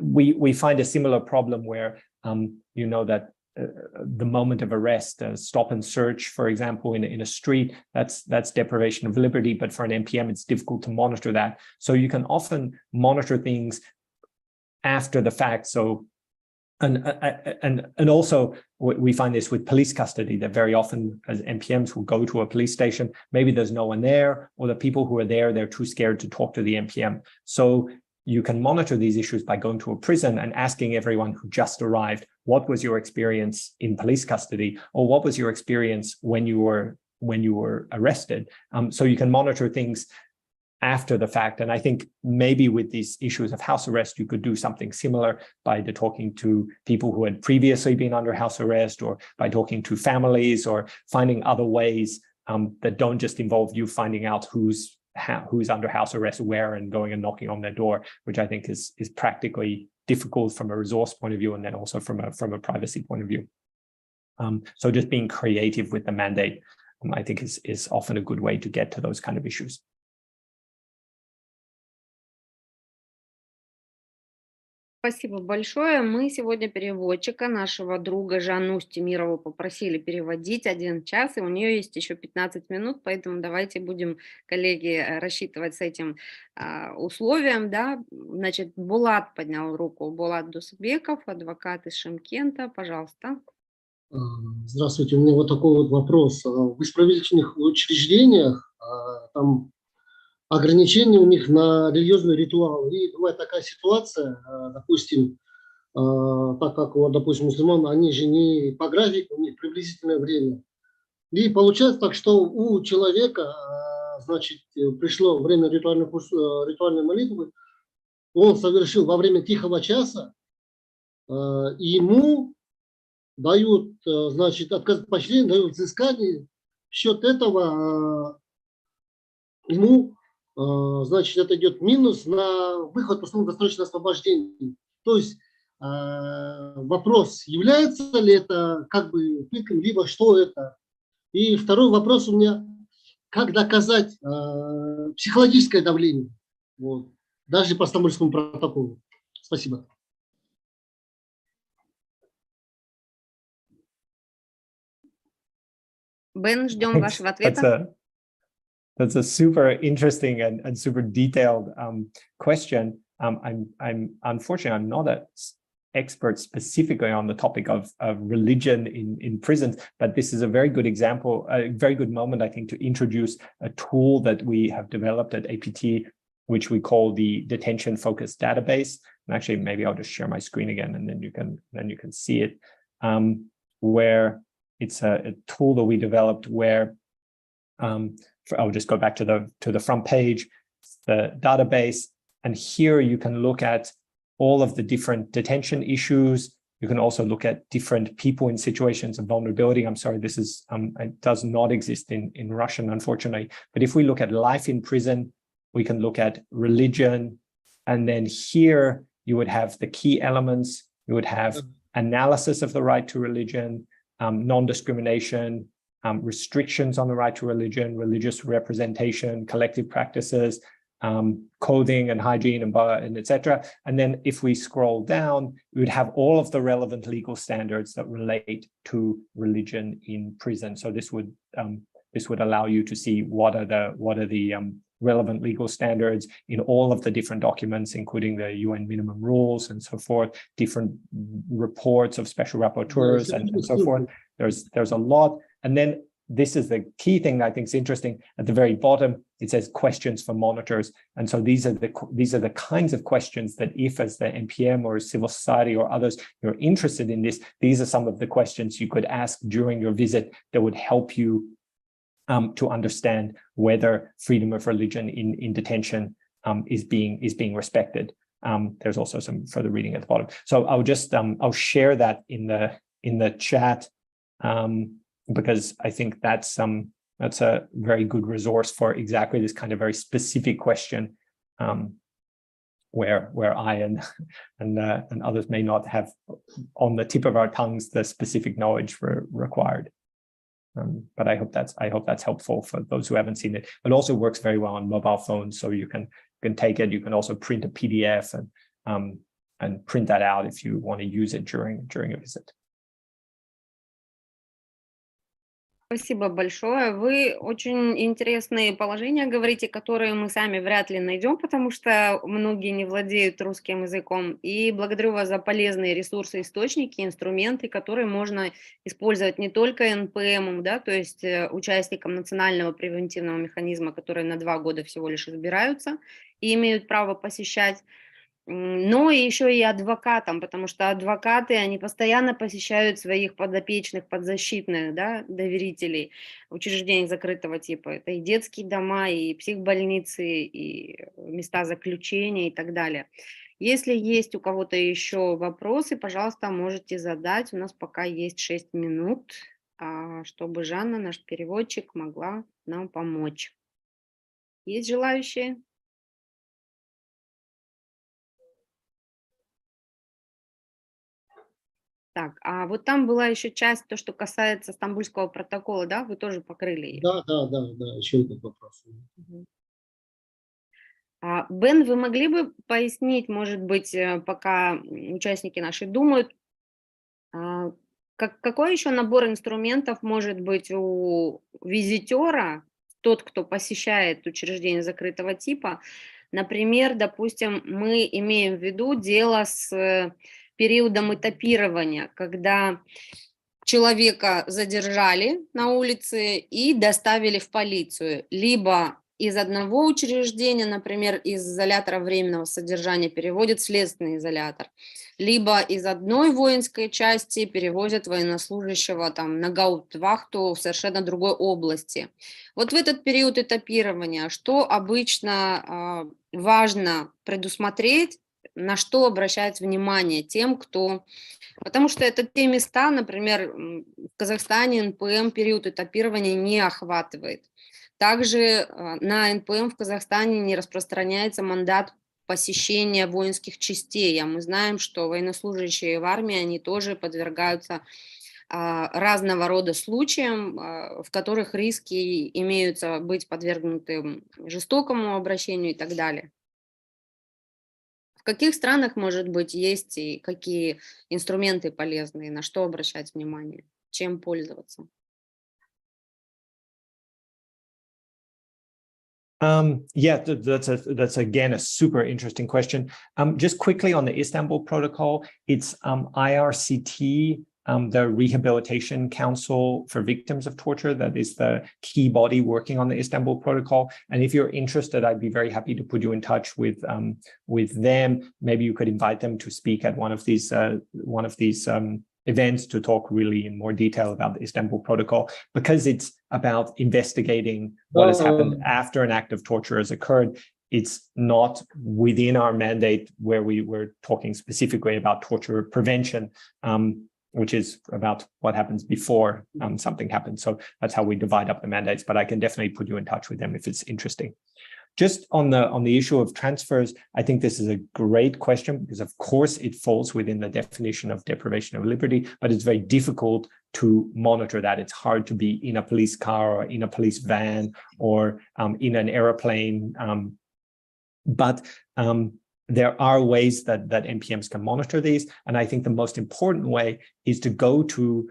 we find a similar problem where, you know, that the moment of arrest, stop and search, for example, in a street, that's deprivation of liberty, but for an NPM, it's difficult to monitor that. So you can often monitor things after the fact. So, and also we find this with police custody, that very often as NPMs will go to a police station, maybe there's no one there, or the people who are there, they're too scared to talk to the NPM. So you can monitor these issues by going to a prison and asking everyone who just arrived, what was your experience in police custody, or what was your experience when you were arrested? So you can monitor things after the fact. And I think maybe with these issues of house arrest, you could do something similar by talking to people who had previously been under house arrest, or by talking to families, or finding other ways that don't just involve you finding out who's under house arrest where and going and knocking on their door, which I think is practically difficult from a resource point of view, and then also from a privacy point of view. So just being creative with the mandate, I think is often a good way to get to those kind of issues. Спасибо большое. Мы сегодня переводчика, нашего друга Жанну Стемирову, попросили переводить 1 час, и у нее есть еще 15 минут, поэтому давайте будем, коллеги, рассчитывать с этим условием. Да? Значит, Булат поднял руку. Булат Дусбеков, адвокат из Шымкента. Пожалуйста. Здравствуйте, у меня вот такой вот вопрос. В исправительных учреждениях там ограничения у них на религиозный ритуал. И бывает такая ситуация, допустим, так как, вот, допустим, мусульман, они же не по графику, у них приблизительное время. И получается так, что у человека, значит, пришло время ритуальной молитвы, он совершил во время тихого часа, и ему дают, значит, отказ от поощрения, дают взыскание. В счет этого ему, значит, это идет минус на выход условно-досрочного освобождения. То есть вопрос, является ли это как бы пытком, либо что это. И второй вопрос у меня, как доказать психологическое давление, вот, даже по Стамбульскому протоколу. Спасибо. Бен, ждем вашего ответа. That's a super interesting and super detailed question. Unfortunately, I'm not an expert specifically on the topic of religion in prisons, but this is a very good example, a very good moment, I think, to introduce a tool that we have developed at APT, which we call the detention focused database. And actually, maybe I'll just share my screen again, and then you can see it, where it's a tool that we developed where I'll just go back to the front page, the database, and here you can look at all of the different detention issues. You can also look at different people in situations of vulnerability. I'm sorry, this is it does not exist in Russian, unfortunately. But if we look at life in prison, we can look at religion, and then here you would have the key elements, you would have analysis of the right to religion, non-discrimination, restrictions on the right to religion, religious representation, collective practices, clothing and hygiene and etc. And then if we scroll down, we would have all of the relevant legal standards that relate to religion in prison. So this would allow you to see what are the relevant legal standards in all of the different documents, including the UN minimum rules and so forth, different reports of special rapporteurs and so forth. There's a lot. And then this is the key thing that I think is interesting. At the very bottom, it says questions for monitors. And so these are the kinds of questions that if as the NPM or civil society or others, you're interested in this, these are some of the questions you could ask during your visit that would help you to understand whether freedom of religion in detention is being respected. There's also some further reading at the bottom. So I'll just I'll share that in the chat because I think that's a very good resource for exactly this kind of very specific question where I and others may not have on the tip of our tongues the specific knowledge required. But I hope that's helpful for those who haven't seen it. It also works very well on mobile phones, so you can take it. You can also print a PDF and print that out if you want to use it during a visit. Спасибо большое. Вы очень интересные положения говорите, которые мы сами вряд ли найдем, потому что многие не владеют русским языком. И благодарю вас за полезные ресурсы, источники, инструменты, которые можно использовать не только НПМ, да, то есть участникам национального превентивного механизма, которые на 2 года всего лишь избираются и имеют право посещать, но еще и адвокатам, потому что адвокаты, они постоянно посещают своих подопечных, подзащитных, да, доверителей учреждений закрытого типа. Это и детские дома, и психбольницы, и места заключения и так далее. Если есть у кого-то еще вопросы, пожалуйста, можете задать. У нас пока есть 6 минут, чтобы Жанна, наш переводчик, могла нам помочь. Есть желающие? Так, а вот там была еще часть, то, что касается Стамбульского протокола, да? Вы тоже покрыли ее? Да, еще этот вопрос. Бен, вы могли бы пояснить, может быть, пока участники наши думают, какой еще набор инструментов может быть у визитера, тот, кто посещает учреждение закрытого типа? Например, допустим, мы имеем в виду дело с периодом этапирования, когда человека задержали на улице и доставили в полицию, либо из одного учреждения, например, из изолятора временного содержания переводят в следственный изолятор, либо из одной воинской части перевозят военнослужащего там на гауптвахту в совершенно другой области. Вот в этот период этапирования что обычно важно предусмотреть, на что обращать внимание тем, кто... Потому что это те места, например, в Казахстане НПМ период этапирования не охватывает. Также на НПМ в Казахстане не распространяется мандат посещения воинских частей. А мы знаем, что военнослужащие в армии, они тоже подвергаются разного рода случаям, в которых риски имеются быть подвергнуты жестокому обращению и так далее. В каких странах, может быть, есть и какие инструменты полезные, на что обращать внимание, чем пользоваться? Yeah, that's again a super interesting question. Just quickly on the Istanbul Protocol, it's IRCT, the Rehabilitation Council for Victims of Torture, that is the key body working on the Istanbul Protocol. And if you're interested, I'd be very happy to put you in touch with them. Maybe you could invite them to speak at one of these events to talk really in more detail about the Istanbul Protocol, because it's about investigating what has happened after an act of torture has occurred. It's not within our mandate where we were talking specifically about torture prevention, which is about what happens before something happens. So that's how we divide up the mandates, but I can definitely put you in touch with them if it's interesting. Just on the issue of transfers, I think this is a great question because, of course, it falls within the definition of deprivation of liberty, but it's very difficult to monitor that. It's hard to be in a police car or in a police van or in an airplane. But there are ways that NPMs can monitor these. And I think the most important way is to go to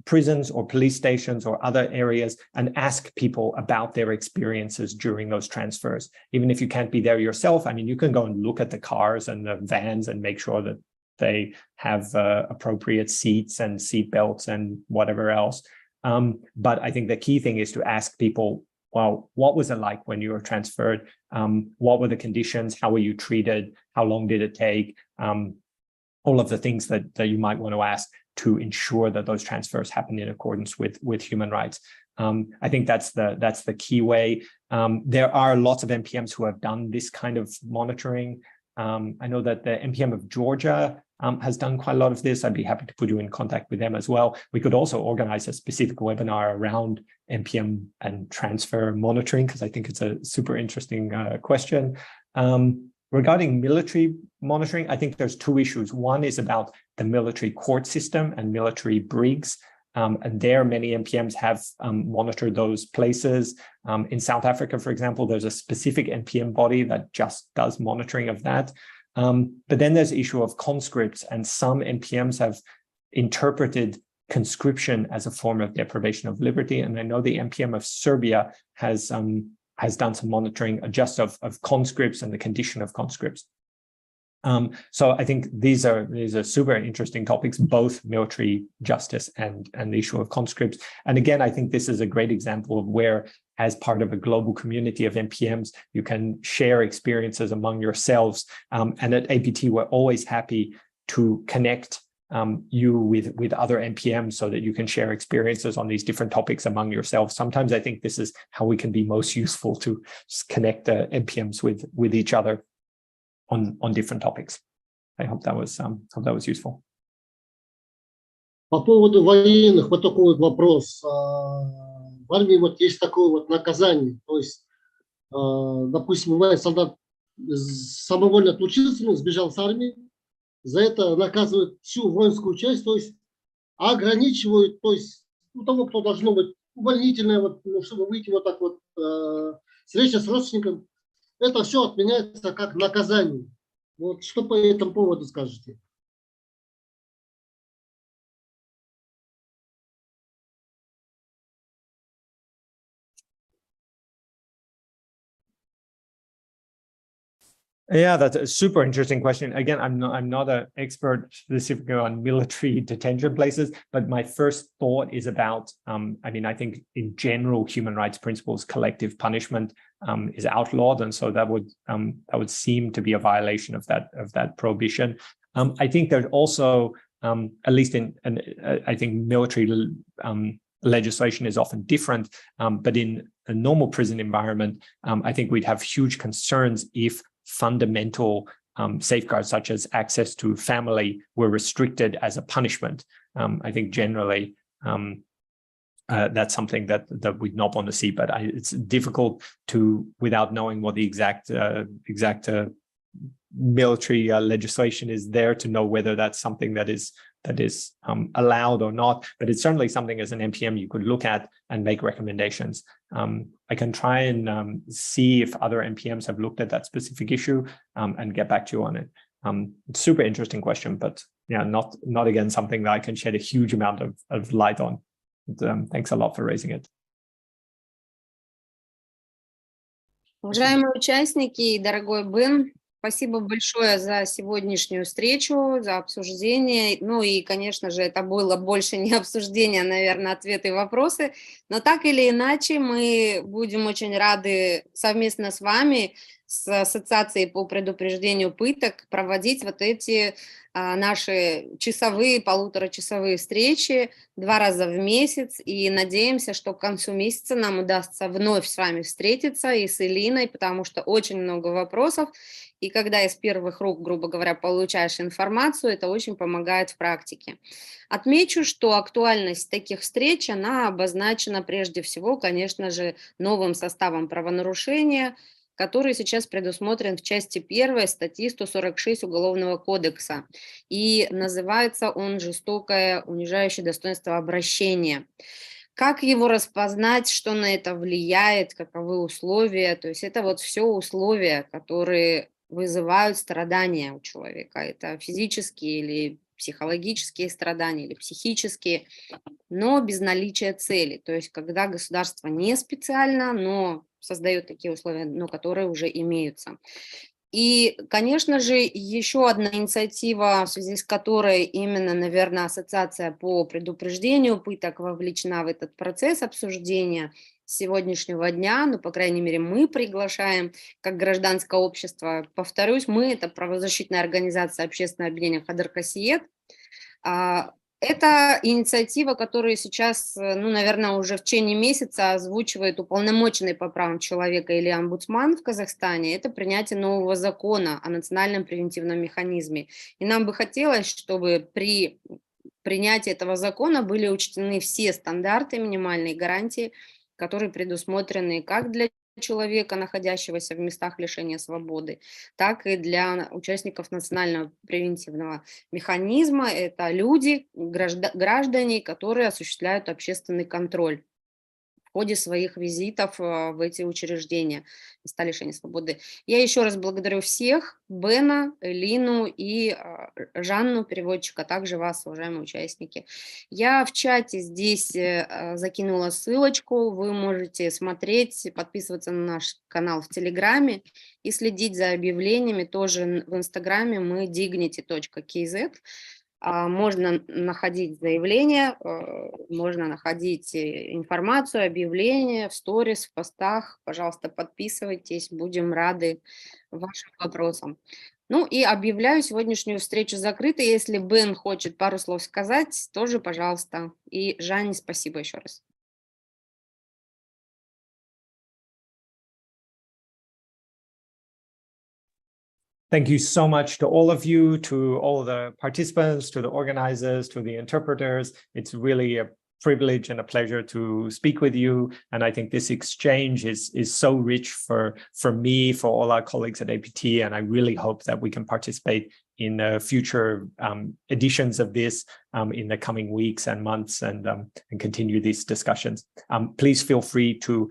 prisons or police stations or other areas and ask people about their experiences during those transfers. Even if you can't be there yourself, I mean, you can go and look at the cars and the vans and make sure that they have appropriate seats and seat belts and whatever else. But I think the key thing is to ask people, well, what was it like when you were transferred? What were the conditions? How were you treated? How long did it take? All of the things that you might want to ask to ensure that those transfers happen in accordance with human rights. I think that's the key way. There are lots of NPMs who have done this kind of monitoring. I know that the NPM of Georgia has done quite a lot of this. I'd be happy to put you in contact with them as well. We could also organize a specific webinar around NPM and transfer monitoring, because I think it's a super interesting question. Regarding military monitoring, I think there's two issues. One is about the military court system and military brigs. And there, many NPMs have monitored those places. In South Africa, for example, there's a specific NPM body that just does monitoring of that. But then there's the issue of conscripts, and some NPMs have interpreted conscription as a form of deprivation of liberty. And I know the NPM of Serbia has done some monitoring just of conscripts and the condition of conscripts. So I think these are super interesting topics, both military justice and the issue of conscripts. And again, I think this is a great example of where, as part of a global community of NPMs, you can share experiences among yourselves. And at APT, we're always happy to connect you with other NPMs so that you can share experiences on these different topics among yourselves. Sometimes I think this is how we can be most useful, to connect the NPMs with each other on different topics. I hope that was useful. По поводу военных, вот такой вот вопрос. В армии вот есть такое вот наказание. То есть, допустим, бывает, солдат самовольно отлучился, сбежал с армии. За это наказывают всю воинскую часть, то есть ограничивают, то есть у того, кто должно быть увольнительное, вот, чтобы выйти вот так вот, встреча с родственником, это все отменяется как наказание. Вот что по этому поводу скажете? Yeah, that's a super interesting question. Again, I'm not an expert specifically on military detention places, but my first thought is about, I mean, I think in general, human rights principles, collective punishment is outlawed, and so that would seem to be a violation of that prohibition. I think there's also, at least I think military legislation is often different, but in a normal prison environment, I think we'd have huge concerns if fundamental safeguards such as access to family were restricted as a punishment. I think generally that's something that we'd not want to see, but it's difficult to, without knowing what the exact military legislation is there, to know whether that's something that is allowed or not. But it's certainly something as an NPM you could look at and make recommendations. I can try and see if other NPMs have looked at that specific issue and get back to you on it. It's a super interesting question, but yeah, not again something that I can shed a huge amount of light on. But, thanks a lot for raising it. Уважаемые участники, дорогой Бен, спасибо большое за сегодняшнюю встречу, за обсуждение. Ну и, конечно же, это было больше не обсуждение, а, наверное, ответы и вопросы. Но так или иначе, мы будем очень рады совместно с вами с Ассоциацией по предупреждению пыток проводить вот эти наши часовые, полуторачасовые встречи 2 раза в месяц, и надеемся, что к концу месяца нам удастся вновь с вами встретиться и с Элиной, потому что очень много вопросов, и когда из первых рук, грубо говоря, получаешь информацию, это очень помогает в практике. Отмечу, что актуальность таких встреч, она обозначена прежде всего, конечно же, новым составом правонарушения, который сейчас предусмотрен в части 1 статьи 146 Уголовного кодекса. И называется он «Жестокое, унижающее достоинство обращение». Как его распознать, что на это влияет, каковы условия? То есть это вот все условия, которые вызывают страдания у человека. Это физические или психологические страдания, или психические, но без наличия цели. То есть когда государство не специально, но создает такие условия, но которые уже имеются. И, конечно же, еще одна инициатива, в связи с которой именно, наверное, Ассоциация по предупреждению пыток вовлечена в этот процесс обсуждения сегодняшнего дня, ну, по крайней мере, мы приглашаем как гражданское общество. Повторюсь, мы – это правозащитная организация общественного объединения «Кадыр-Касиет». Это инициатива, которую сейчас, ну, наверное, уже в течение месяца озвучивает Уполномоченный по правам человека или омбудсман в Казахстане. Это принятие нового закона о национальном превентивном механизме. И нам бы хотелось, чтобы при принятии этого закона были учтены все стандарты, минимальные гарантии, которые предусмотрены как для человека, находящегося в местах лишения свободы, так и для участников национального превентивного механизма. Это люди, граждане, которые осуществляют общественный контроль в ходе своих визитов в эти учреждения, места лишения свободы. Я еще раз благодарю всех, Бена, Элину и Жанну, переводчика, а также вас, уважаемые участники. Я в чате здесь закинула ссылочку, вы можете смотреть, подписываться на наш канал в Телеграме и следить за объявлениями тоже в Инстаграме мы dignity.kz. Можно находить заявления, можно находить информацию, объявления в сторис, в постах. Пожалуйста, подписывайтесь, будем рады вашим вопросам. Ну и объявляю сегодняшнюю встречу закрытой. Если Бен хочет пару слов сказать, тоже, пожалуйста. И Жанне спасибо еще раз. Thank you so much to all of you, to all the participants, to the organizers, to the interpreters. It's really a privilege and a pleasure to speak with you. And I think this exchange is so rich for me, for all our colleagues at APT. And I really hope that we can participate in future editions of this in the coming weeks and months and continue these discussions. Please feel free to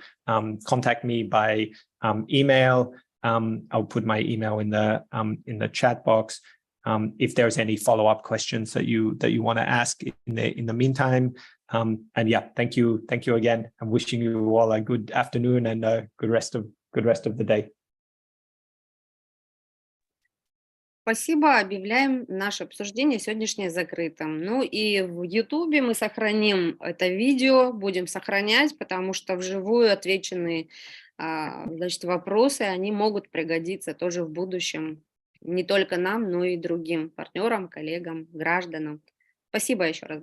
contact me by email. I'll put my email in the chat box. If there's any follow-up questions that you want to ask in the meantime. And yeah, thank you again. I'm wishing you all a good afternoon and a good rest of the day. Спасибо. Объявляем наше обсуждение сегодняшнее закрытым. Ну и в YouTube мы сохраним это видео, будем сохранять, потому что вживую отвеченные значит, вопросы, они могут пригодиться тоже в будущем не только нам, но и другим партнерам, коллегам, гражданам. Спасибо еще раз.